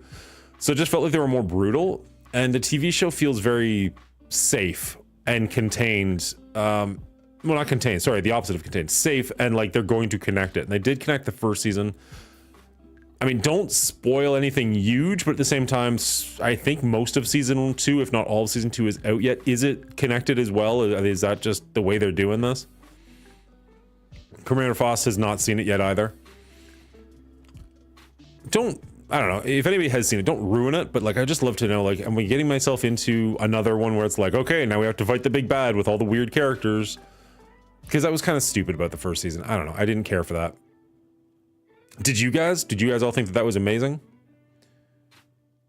So it just felt like they were more brutal. And the TV show feels very safe and contained. Well, not contained. Sorry, the opposite of contained. Safe, and like they're going to connect it. And they did connect the first season. I mean, don't spoil anything huge, but at the same time, I think most of season 2, if not all of season 2, is out yet. Is it connected as well? Is that just the way they're doing this? Commander Foss has not seen it yet either. I don't know, if anybody has seen it, don't ruin it, but like I just love to know, like, am I getting myself into another one where it's like, okay, now we have to fight the big bad with all the weird characters? Because that was kind of stupid about the first season. I don't know, I didn't care for that. Did you guys all think that that was amazing?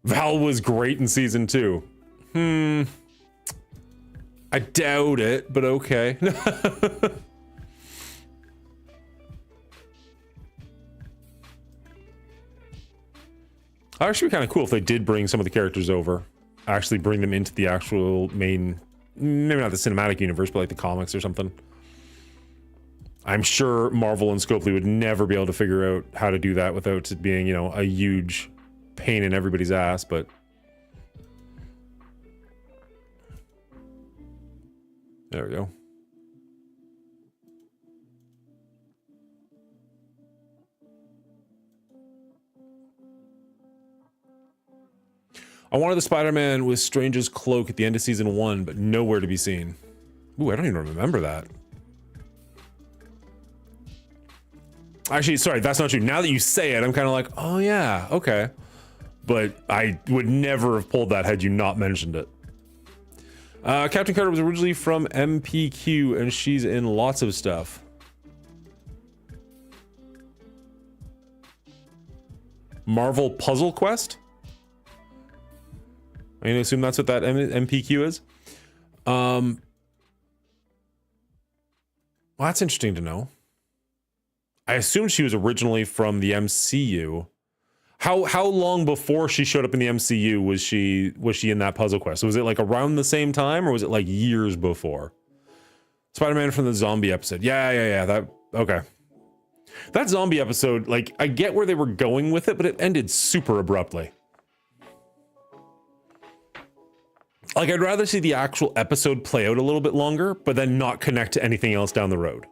Val was great in season 2. I doubt it, but okay. Actually, kind of cool if they did bring some of the characters over, actually bring them into the actual main, maybe not the cinematic universe, but like the comics or something. I'm sure Marvel and Scopely would never be able to figure out how to do that without it being, you know, a huge pain in everybody's ass, but there we go. I wanted the Spider-Man with Strange's cloak at the end of season 1, but nowhere to be seen. Ooh, I don't even remember that. Actually, sorry, that's not true. Now that you say it, I'm kind of like, oh yeah, okay. But I would never have pulled that had you not mentioned it. Captain Carter was originally from MPQ, and she's in lots of stuff. Marvel Puzzle Quest? I'm gonna assume that's what that MPQ is. Well, that's interesting to know. I assumed she was originally from the MCU. How long before she showed up in the MCU was she in that Puzzle Quest? Was it like around the same time, or was it like years before? Spider-Man from the zombie episode. Yeah. That okay. That zombie episode, like, I get where they were going with it, but it ended super abruptly. Like, I'd rather see the actual episode play out a little bit longer, but then not connect to anything else down the road.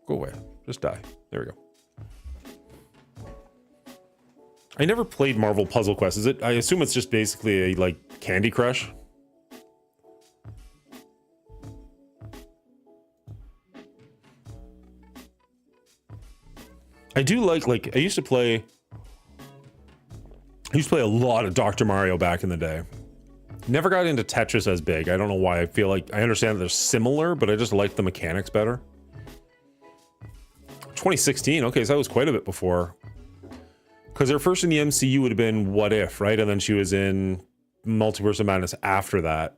Go away. Just die. There we go. I never played Marvel Puzzle Quest. Is it? I assume it's just basically a, like, Candy Crush. I do like I used to play a lot of Dr. Mario back in the day. Never got into Tetris as big. I don't know why. I feel like I understand that they're similar, but I just like the mechanics better. 2016. Okay, so that was quite a bit before. Because her first in the MCU would have been What If, right? And then she was in Multiverse of Madness after that.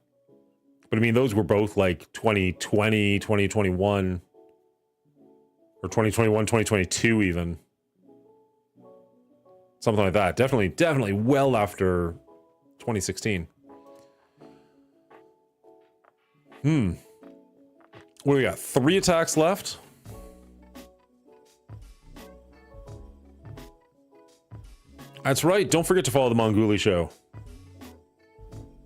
But I mean, those were both like 2020, 2021. Or 2021, 2022 even. Something like that. Definitely well after 2016. What do we got? 3 attacks left. That's right. Don't forget to follow the Monguli Show.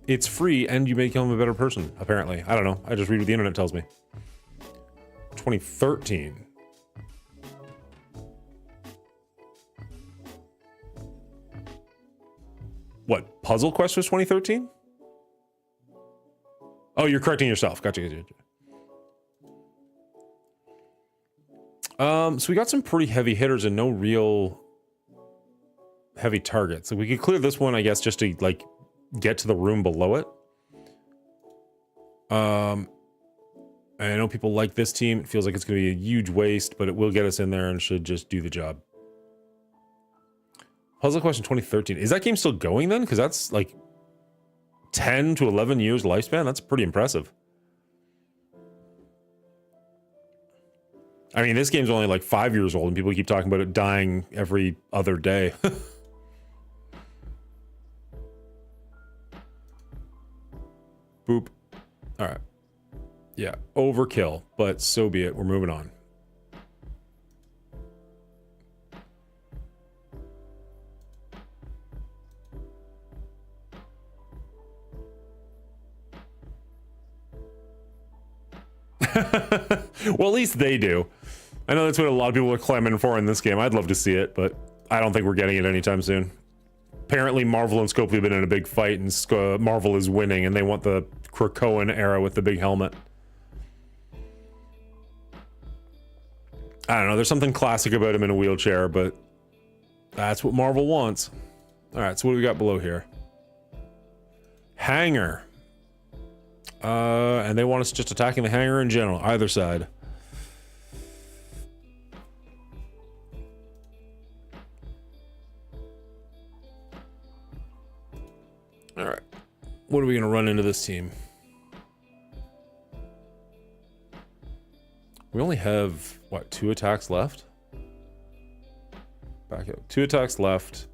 It's free and you become a better person, apparently. I don't know. I just read what the internet tells me. 2013. What? Puzzle Quest was 2013? Oh, you're correcting yourself. Gotcha. So we got some pretty heavy hitters and no real heavy targets. So we could clear this one, I guess, just to like get to the room below it. I know people like this team. It feels like it's going to be a huge waste, but it will get us in there and should just do the job. Puzzle Quest in 2013. Is that game still going then? Because that's like 10 to 11 years lifespan. That's pretty impressive. I mean, this game's only like 5 years old and people keep talking about it dying every other day. Boop. All right. Yeah, overkill, but so be it. We're moving on. Well, at least they do. I know that's what a lot of people are clamoring for in this game. I'd love to see it, but I don't think we're getting it anytime soon. Apparently, Marvel and Scopely have been in a big fight, and Marvel is winning, and they want the Krakoan era with the big helmet. I don't know. There's something classic about him in a wheelchair, but that's what Marvel wants. All right, so what do we got below here? Hangar. And they want us just attacking the hangar in general, either side. All right. What are we going to run into this team? We only have, what, 2 attacks left? Back up. 2 attacks left.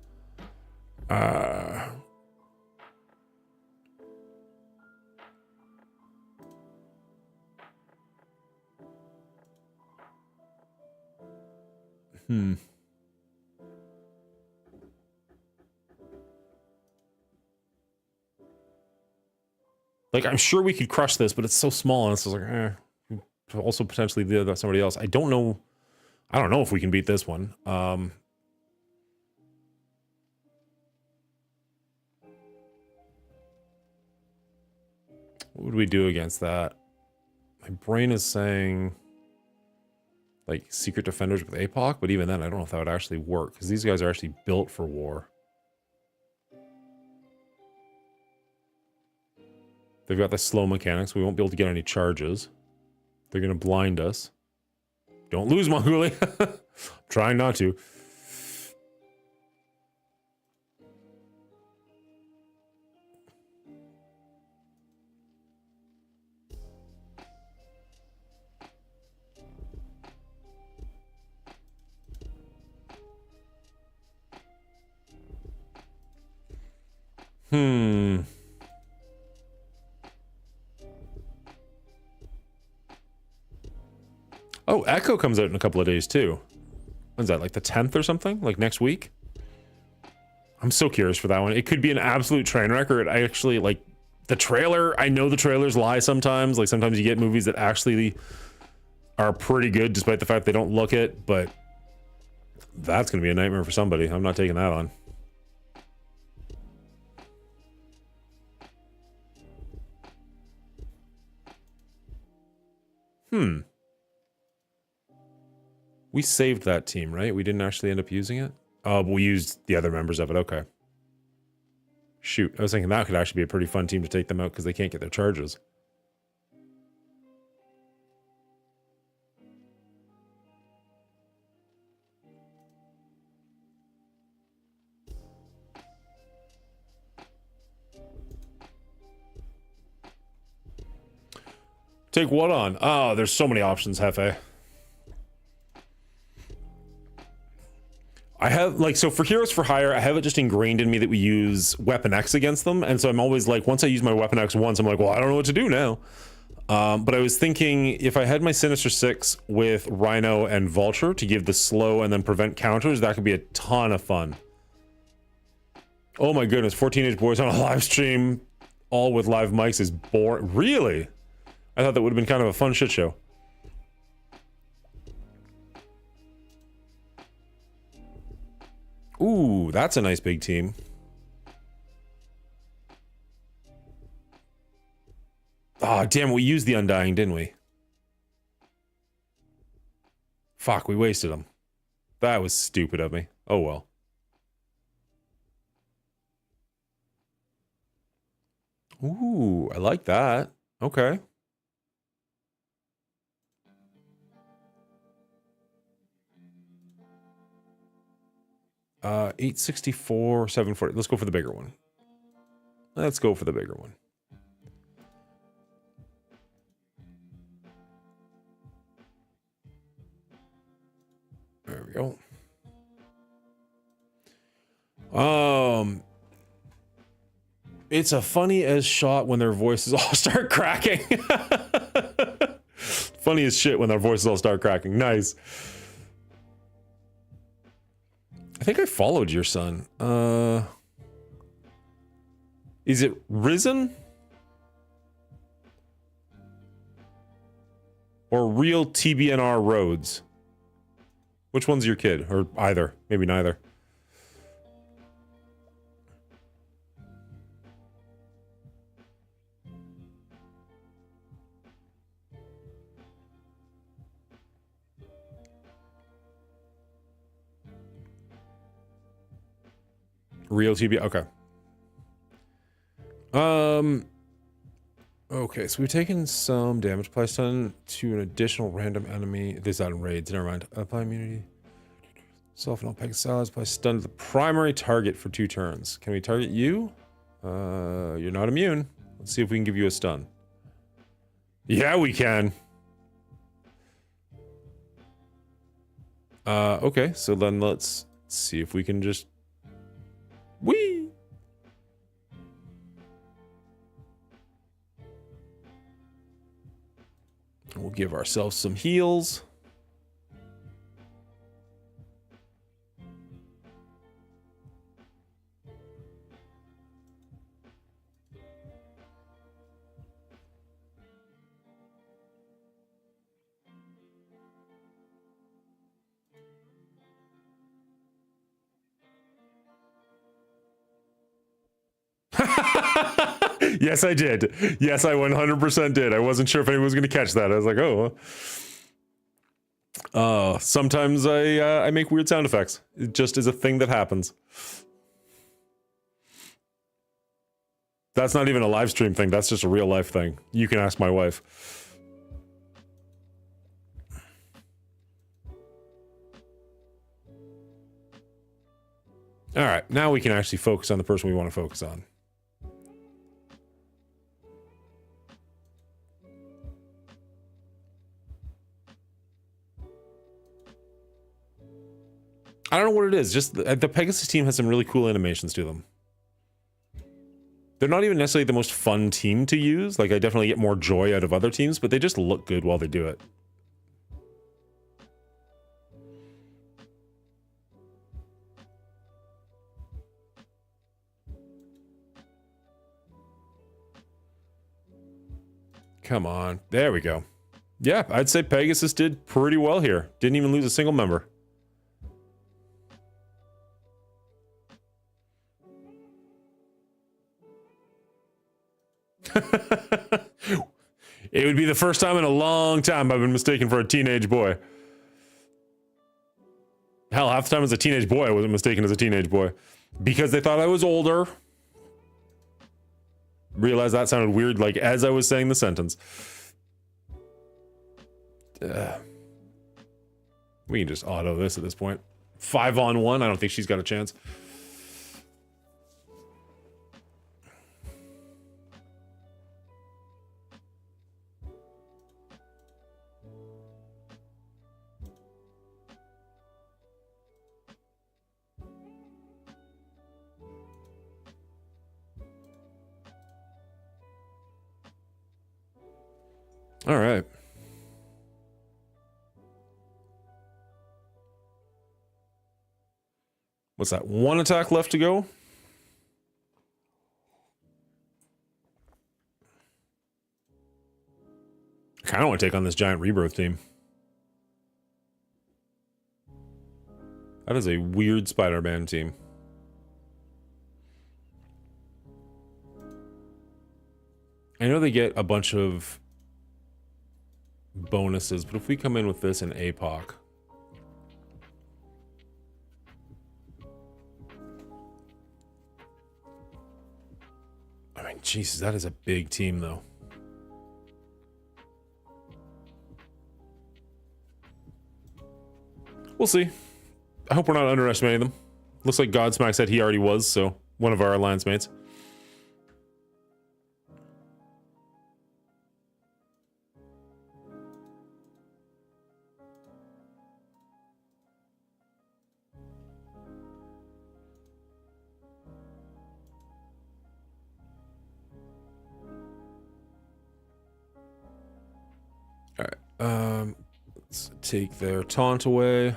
Like, I'm sure we could crush this, but it's so small, and it's just like, also potentially somebody else. I don't know if we can beat this one. What would we do against that? My brain is saying like Secret Defenders with APOC, but even then, I don't know if that would actually work because these guys are actually built for war. They've got the slow mechanics. We won't be able to get any charges. They're going to blind us. Don't lose, Mongolia. Trying not to. Oh, Echo comes out in a couple of days too. When's that, like the 10th or something? Like next week? I'm so curious for that one. It could be an absolute train wreck, or I actually, like, the trailer, I know the trailers lie sometimes. Like, sometimes you get movies that actually are pretty good despite the fact they don't look it, but that's going to be a nightmare for somebody. I'm not taking that on. We saved that team, right? We didn't actually end up using it? Oh, but we used the other members of it. Okay. Shoot. I was thinking that could actually be a pretty fun team to take them out because they can't get their charges. Take what on? Oh, there's so many options, Hefe. I have, like, so for Heroes for Hire, I have it just ingrained in me that we use Weapon X against them. And so I'm always like, once I use my Weapon X once, I'm like, well, I don't know what to do now. But I was thinking if I had my Sinister Six with Rhino and Vulture to give the slow and then prevent counters, that could be a ton of fun. Oh my goodness, 14-age boys on a live stream, all with live mics is boring. Really? I thought that would have been kind of a fun shit show. Ooh, that's a nice big team. Oh, damn, we used the Undying, didn't we? Fuck, we wasted them. That was stupid of me. Oh, well. Ooh, I like that. Okay. Uh, 864, 740. Let's go for the bigger one. Let's go for the bigger one. There we go. It's a funny as shot when their voices all start cracking. Funny as shit when their voices all start cracking. Nice. I think I followed your son. Is it Risen? Or Real TBNR Roads? Which one's your kid? Or either. Maybe neither. Real TB. Okay. Okay, so we've taken some damage. Apply stun to an additional random enemy. This is out in raids. Never mind. Apply immunity. Soften all peg salads. Apply stun to the primary target for 2 turns. Can we target you? You're not immune. Let's see if we can give you a stun. Yeah, we can. Okay, so then let's see if we can just... Whee! We'll give ourselves some heals. Yes, I did. Yes, I 100% did. I wasn't sure if anyone was going to catch that. I was like, oh. Sometimes I make weird sound effects. It just is a thing that happens. That's not even a live stream thing. That's just a real life thing. You can ask my wife. All right, now we can actually focus on the person we want to focus on. I don't know what it is. Just the Pegasus team has some really cool animations to them. They're not even necessarily the most fun team to use. Like, I definitely get more joy out of other teams, but they just look good while they do it. Come on. There we go. Yeah, I'd say Pegasus did pretty well here. Didn't even lose a single member. It would be the first time in a long time I've been mistaken for a teenage boy. Hell, half the time as a teenage boy I wasn't mistaken as a teenage boy. Because they thought I was older. Realized that sounded weird, like, as I was saying the sentence. We can just auto this at this point. 5-on-1, I don't think she's got a chance. All right. What's that? One attack left to go? I kind of want to take on this giant rebirth team. That is a weird Spider-Man team. I know they get a bunch of bonuses, but if we come in with this and APOC. I mean, Jesus, that is a big team, though. We'll see. I hope we're not underestimating them. Looks like Godsmack said he already was, so one of our alliance mates. Let's take their taunt away.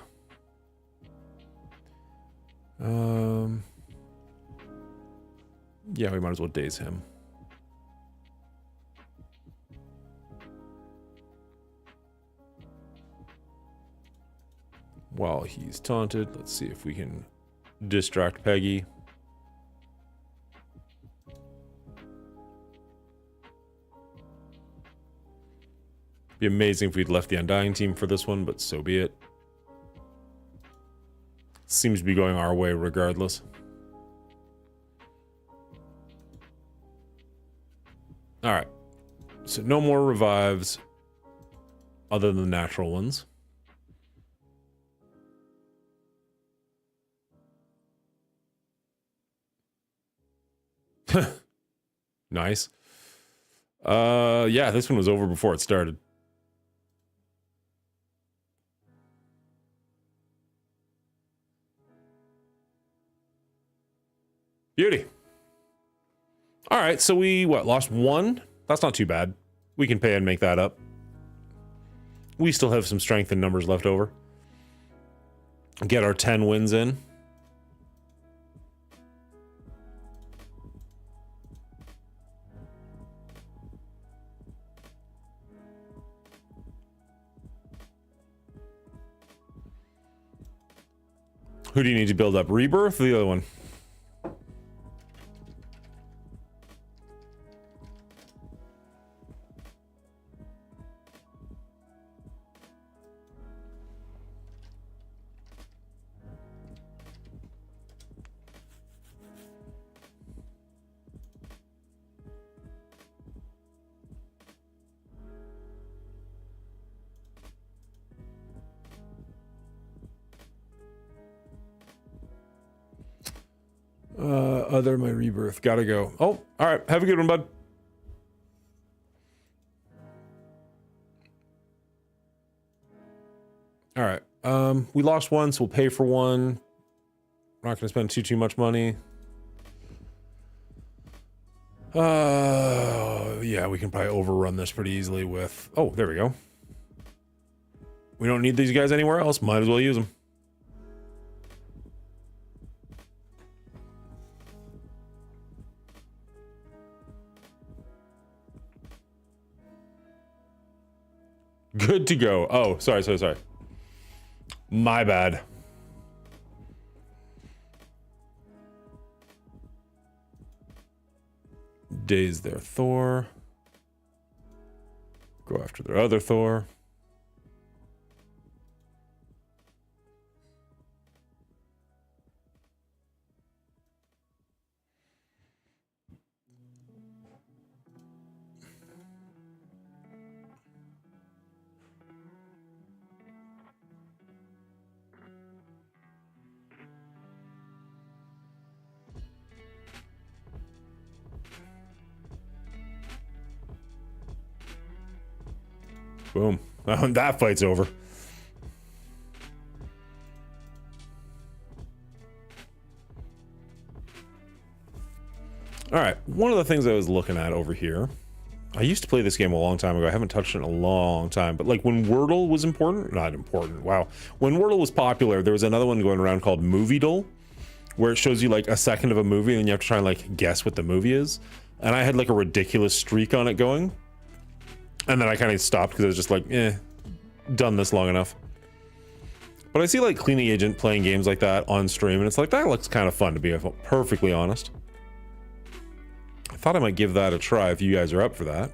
Yeah, we might as well daze him. While he's taunted, let's see if we can distract Peggy. Be amazing if we'd left the Undying team for this one, but so be it. Seems to be going our way regardless. Alright. So no more revives other than the natural ones. Nice. Yeah, this one was over before it started. Beauty. All right, so we, lost one? That's not too bad. We can pay and make that up. We still have some strength and numbers left over. Get our 10 wins in. Who do you need to build up? Rebirth or the other one? Other my rebirth. Gotta go. Oh, all right. Have a good one, bud. All right. We lost one, so we'll pay for one. We're not going to spend too much money. Yeah, we can probably overrun this pretty easily with... Oh, there we go. We don't need these guys anywhere else. Might as well use them. Good to go. Oh, sorry. My bad. Daze their Thor. Go after their other Thor. Boom. That fight's over. All right. One of the things I was looking at over here, I used to play this game a long time ago. I haven't touched it in a long time. But like when Wordle was important, not important. Wow. When Wordle was popular, there was another one going around called Movie Doll, where it shows you like a second of a movie and you have to try and like guess what the movie is. And I had like a ridiculous streak on it going. And then I kind of stopped because I was just like, done this long enough. But I see like Cleaning Agent playing games like that on stream, and it's like, that looks kind of fun, to be perfectly honest. I thought I might give that a try if you guys are up for that.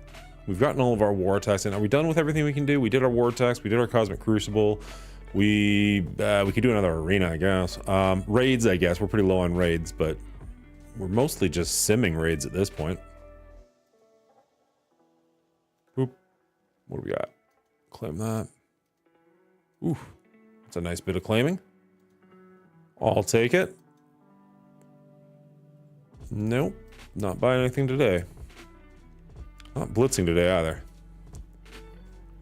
We've gotten all of our war attacks in. Are we done with everything we can do? We did our war attacks. We did our Cosmic Crucible. We could do another arena, I guess. Raids, I guess. We're pretty low on raids, but we're mostly just simming raids at this point. Oop. What do we got? Claim that. Ooh, that's a nice bit of claiming. I'll take it. Nope, not buying anything today. Not blitzing today either.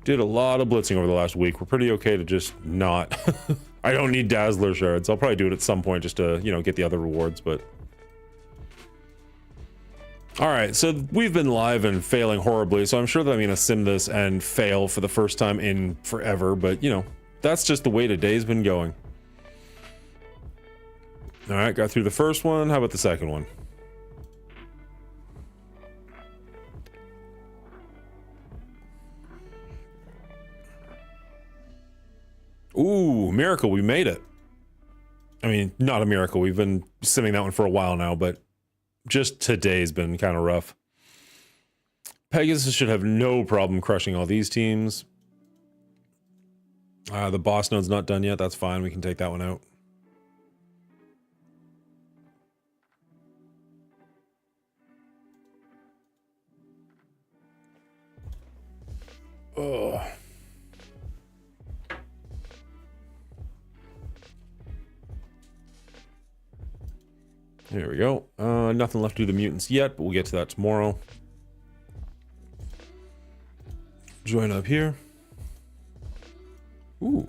Did a lot of blitzing over the last week. We're pretty okay to just not. I don't need Dazzler shards. I'll probably do it at some point just to, you know, get the other rewards, but... Alright, so we've been live and failing horribly, so I'm sure that I'm going to sim this and fail for the first time in forever, but, you know, that's just the way today's been going. Alright, got through the first one. How about the second one? Ooh, miracle, we made it. I mean, not a miracle. We've been simming that one for a while now, but just today's been kind of rough. Pegasus should have no problem crushing all these teams. The boss node's not done yet. That's fine. We can take that one out. Oh. There we go. Nothing left to do the mutants yet, but we'll get to that tomorrow. Join up here. Ooh.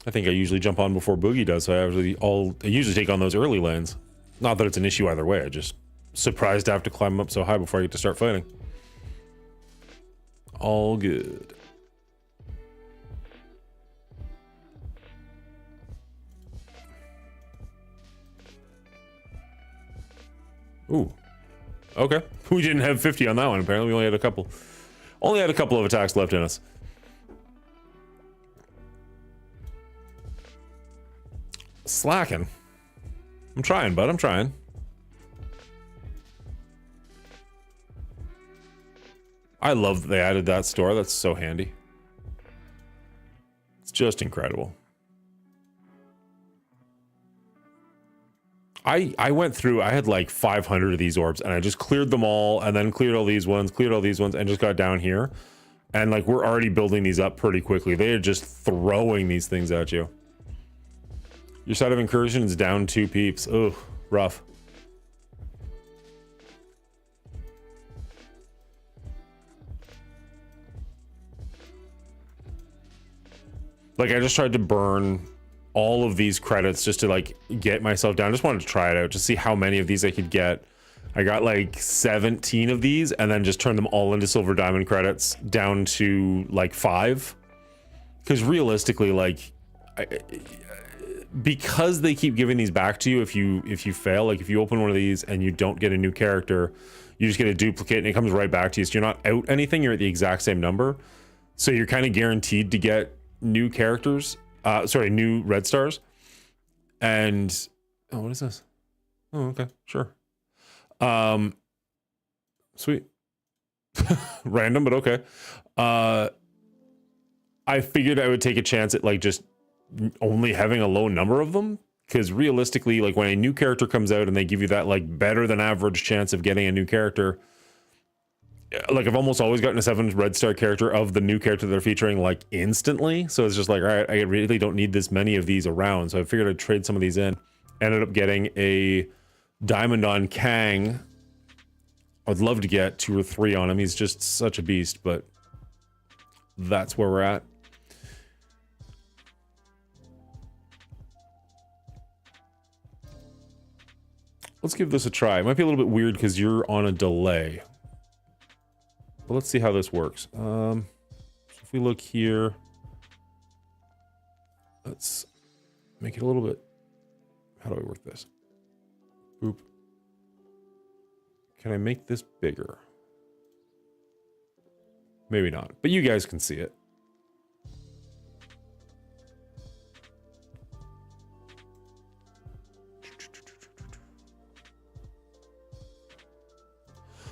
I think I usually jump on before Boogie does, so I usually take on those early lanes. Not that it's an issue either way, I just surprised to have to climb up so high before I get to start fighting. All good. Ooh. Okay. We didn't have 50 on that one, apparently. We only had a couple. Only had a couple of attacks left in us. Slacking. I'm trying, bud. I'm trying. I love that they added that store. That's so handy. It's just incredible. I went through, I had like 500 of these orbs and I just cleared them all and then cleared all these ones, and just got down here. And like, we're already building these up pretty quickly. They are just throwing these things at you. Your side of incursion is down 2 peeps. Oh, rough. Like, I just tried to burn all of these credits just to like get myself down. I just wanted to try it out to see how many of these I could get. I got like 17 of these and then just turned them all into silver diamond credits down to like 5. Because realistically, like, because they keep giving these back to you if you fail, like if you open one of these and you don't get a new character, you just get a duplicate and it comes right back to you. So you're not out anything, you're at the exact same number. So you're kind of guaranteed to get new characters, new red stars. And oh, what is this? Oh, okay, sure. Sweet. Random, but okay. I figured I would take a chance at like just only having a low number of them, because realistically, like when a new character comes out and they give you that like better than average chance of getting a new character, like I've almost always gotten a 7 red star character of the new character they're featuring like instantly. So it's just like, all right, I really don't need this many of these around. So I figured I'd trade some of these in. Ended up getting a diamond on Kang. I'd love to get 2 or 3 on him. He's just such a beast, but that's where we're at. Let's give this a try. It might be a little bit weird because you're on a delay. But let's see how this works. So if we look here, let's make it a little bit. How do I work this? Boop. Can I make this bigger? Maybe not, but you guys can see it.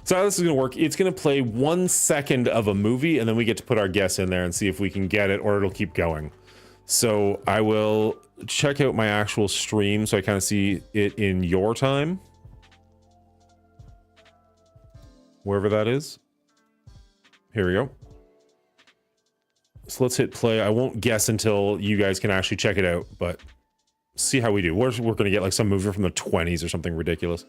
So how this is going to work, it's going to play 1 second of a movie, and then we get to put our guess in there and see if we can get it, or it'll keep going. So I will check out my actual stream so I kind of see it in your time. Wherever that is. Here we go. So let's hit play. I won't guess until you guys can actually check it out, but see how we do. We're going to get like some movie from the 20s or something ridiculous.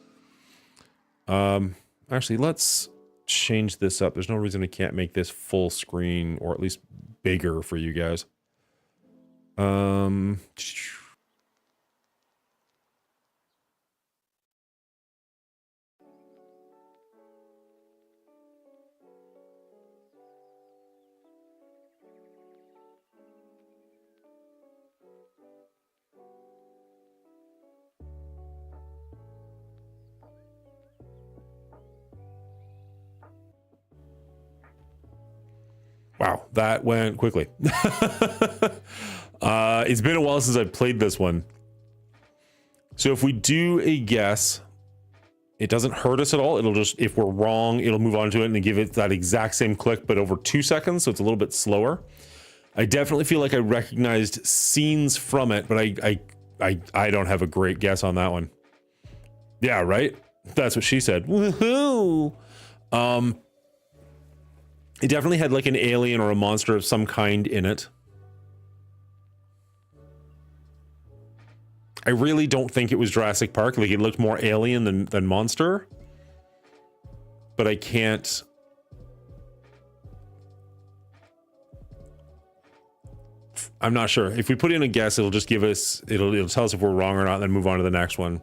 Actually, let's change this up. There's no reason I can't make this full screen, or at least bigger for you guys. Wow, that went quickly. It's been a while since I've played this one. So if we do a guess, it doesn't hurt us at all. It'll just, if we're wrong, it'll move on to it and give it that exact same click, but over 2 seconds, so it's a little bit slower. I definitely feel like I recognized scenes from it, but I don't have a great guess on that one. Yeah, right? That's what she said. Woohoo! It definitely had like an alien or a monster of some kind in it. I really don't think it was Jurassic Park. Like, it looked more alien than monster. But I can't... I'm not sure. If we put in a guess, it'll just give us... It'll tell us if we're wrong or not, and then move on to the next one.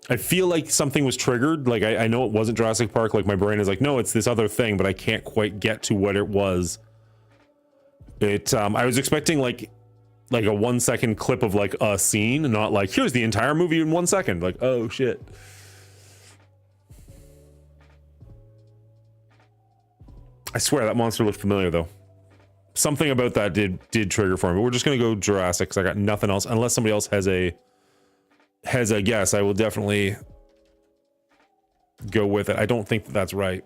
I feel like something was triggered. Like, I know it wasn't Jurassic Park. Like, my brain is like, no, it's this other thing, but I can't quite get to what it was. I was expecting like a 1 second clip of like a scene, not like, here's the entire movie in 1 second. Like, oh shit. I swear that monster looked familiar though. Something about that did trigger for me. But we're just gonna go Jurassic because I got nothing else. Unless somebody else has a guess, I will definitely go with it. I don't think that's right.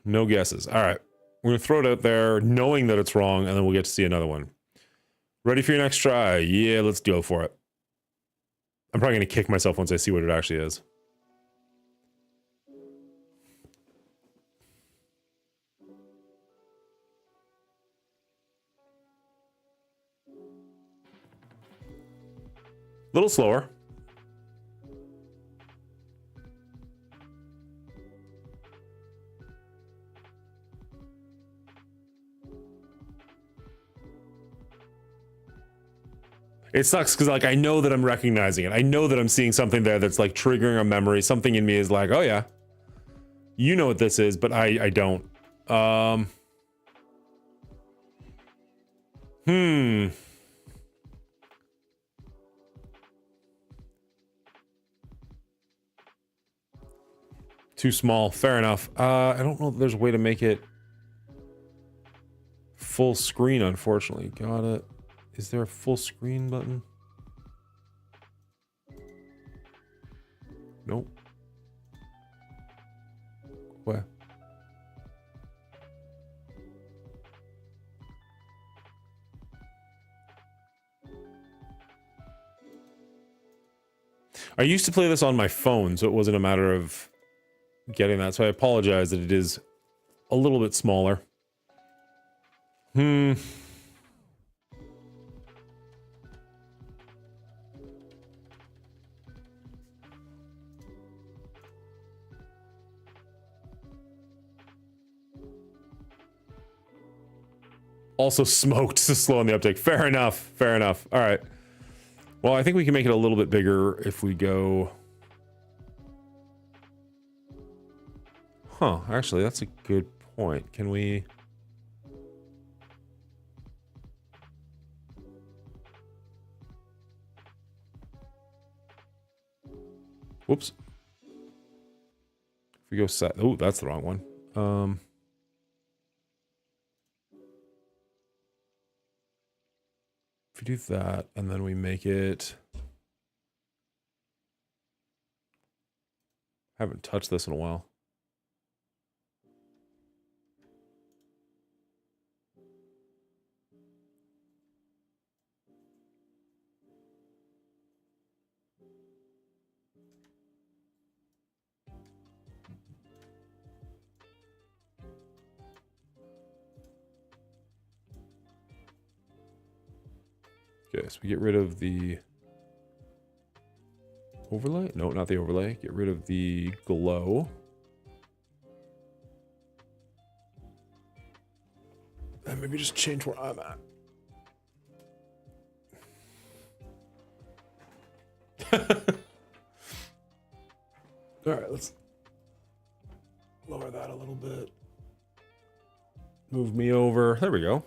No guesses. All right. We're going to throw it out there knowing that it's wrong, and then we'll get to see another one. Ready for your next try? Yeah, let's go for it. I'm probably going to kick myself once I see what it actually is. A little slower. It sucks because like I know that I'm recognizing it. I know that I'm seeing something there that's like triggering a memory. Something in me is like, oh yeah, you know what this is, but I don't. Too small. Fair enough. I don't know if there's a way to make it full screen, unfortunately. Got it. Is there a full screen button? Nope. Where? I used to play this on my phone, so it wasn't a matter of getting that. So I apologize that it is a little bit smaller. Also smoked to slow on the uptake. Fair enough. Fair enough. All right. Well, I think we can make it a little bit bigger if we go... Huh. Actually, that's a good point. Can we... Whoops. If we go set... Oh, that's the wrong one. If we do that, and then we make it... Haven't touched this in a while. Okay, so we get rid of the overlay? No, not the overlay. Get rid of the glow. And maybe just change where I'm at. All right, let's lower that a little bit. Move me over. There we go.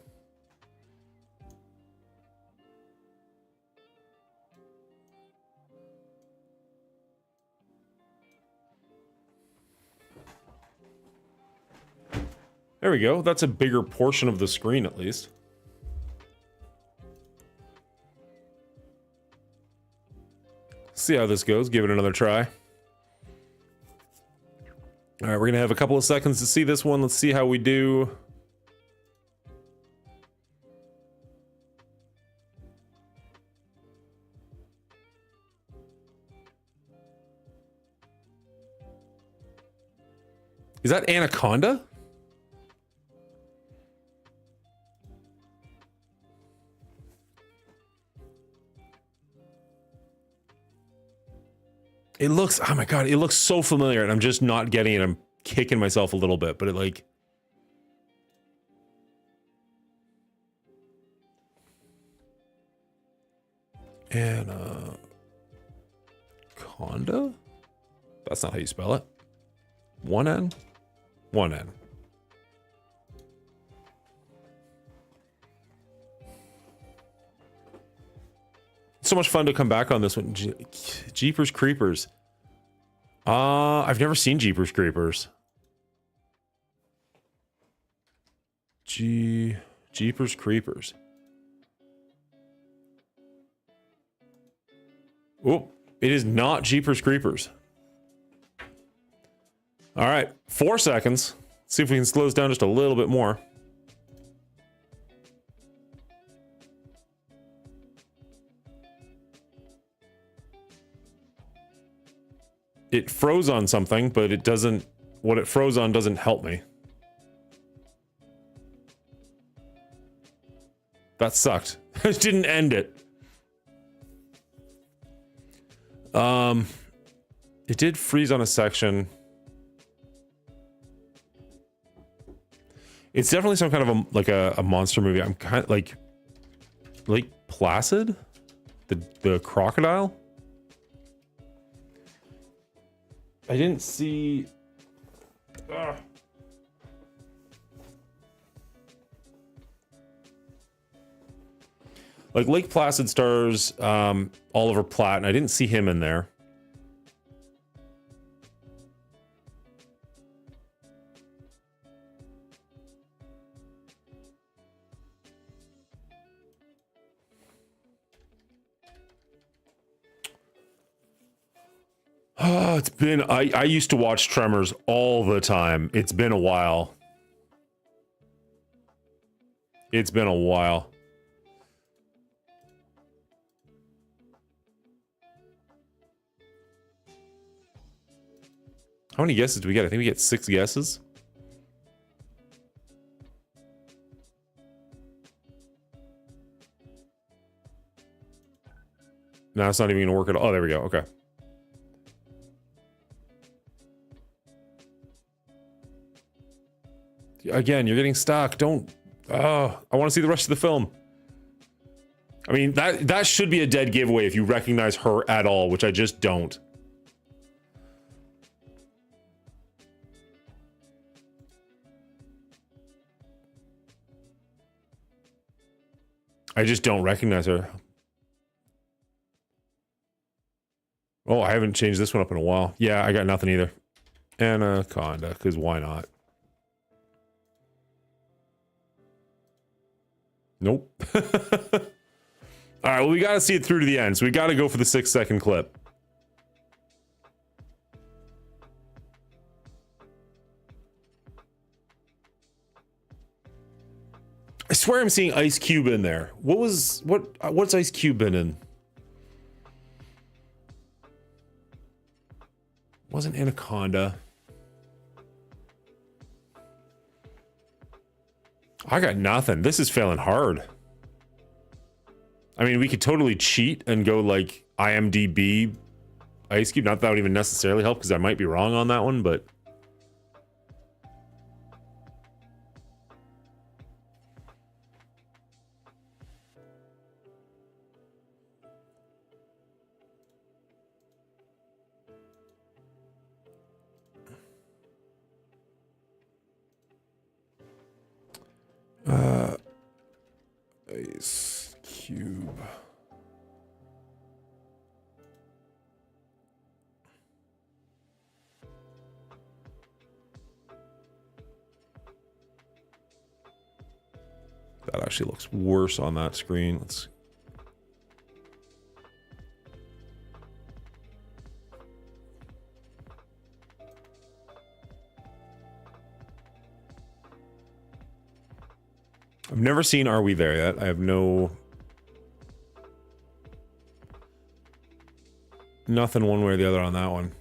There we go. That's a bigger portion of the screen, at least. See how this goes. Give it another try. All right, we're going to have a couple of seconds to see this one. Let's see how we do. Is that Anaconda? It looks, oh my god, it looks so familiar, and I'm just not getting it. I'm kicking myself a little bit, but it like... Anaconda? That's not how you spell it. One N? One N. So much fun to come back on this one. Jeepers Creepers. I've never seen Jeepers Creepers. Jeepers Creepers. Oh, it is not Jeepers Creepers. All right, 4 seconds. Let's see if we can slow this down just a little bit more. it froze on something, but it doesn't, what it froze on doesn't help me. That sucked. It didn't end it. It did freeze on a section. It's definitely some kind of a monster movie. I'm kind of like Placid, the crocodile. I didn't see. Ugh. Like Lake Placid stars Oliver Platt, and I didn't see him in there. Oh, it's been, I used to watch Tremors all the time. It's been a while. It's been a while. How many guesses do we get? I think we get 6 guesses. No, it's not even gonna work at all. Oh, there we go. Okay. Again, you're getting stuck. Don't. Oh, I want to see the rest of the film. I mean, that should be a dead giveaway if you recognize her at all, which I just don't. I just don't recognize her. Oh, I haven't changed this one up in a while. Yeah, I got nothing either. Anaconda, because why not? Nope. All right, well, we got to see it through to the end, so we got to go for the 6-second clip. I swear I'm seeing Ice Cube in there. What's Ice Cube been in? Wasn't Anaconda. I got nothing. This is failing hard. I mean, we could totally cheat and go like IMDb Ice Cube. Not that would even necessarily help because I might be wrong on that one, but. Ice Cube. That actually looks worse on that screen. Let's. I've never seen Are We There Yet? I have nothing one way or the other on that one.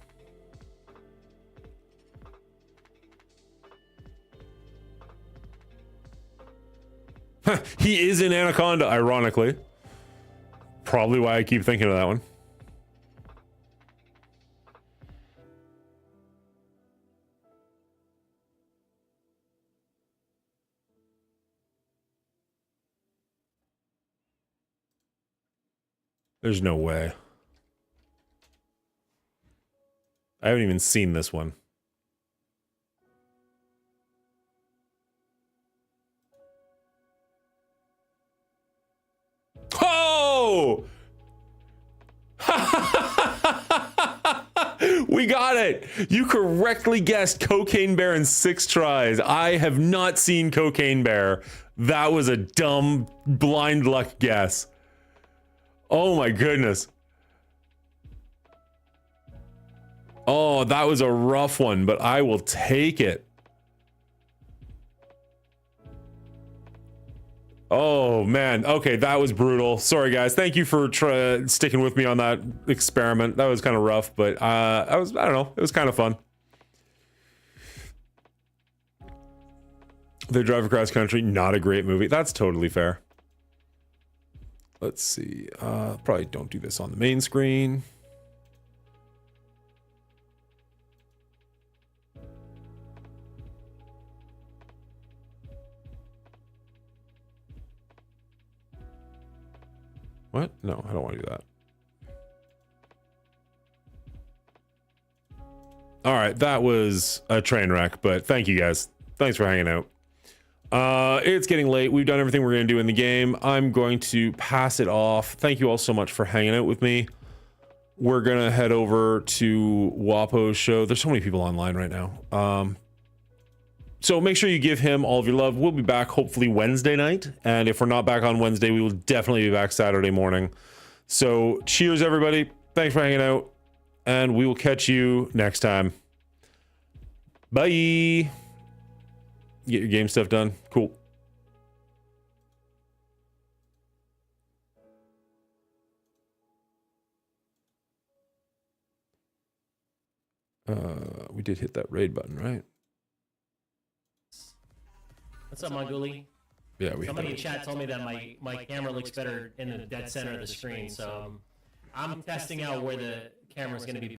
He is in Anaconda, ironically. Probably why I keep thinking of that one. There's no way. I haven't even seen this one. Oh! We got it! You correctly guessed Cocaine Bear in 6 tries. I have not seen Cocaine Bear. That was a dumb, blind luck guess. Oh my goodness. Oh, that was a rough one, but I will take it. Oh man. Okay, that was brutal. Sorry guys. Thank you for sticking with me on that experiment. That was kind of rough, but I don't know. It was kind of fun. They Drive Across Country, not a great movie. That's totally fair. Let's see. Probably don't do this on the main screen. What? No, I don't want to do that. All right, that was a train wreck, but thank you guys. Thanks for hanging out. It's getting late. We've done everything we're going to do in the game. I'm going to pass it off. Thank you all so much for hanging out with me. We're going to head over to Wapo's show. There's so many people online right now. So make sure you give him all of your love. We'll be back hopefully Wednesday night. And if we're not back on Wednesday, we will definitely be back Saturday morning. So cheers, everybody. Thanks for hanging out. And we will catch you next time. Bye. Get your game stuff done. Cool. We did hit that raid button, right? What's up, Mongoli? Yeah, Somebody in chat told me that my camera looks better in the dead center of the screen, so I'm testing out where the camera's going to be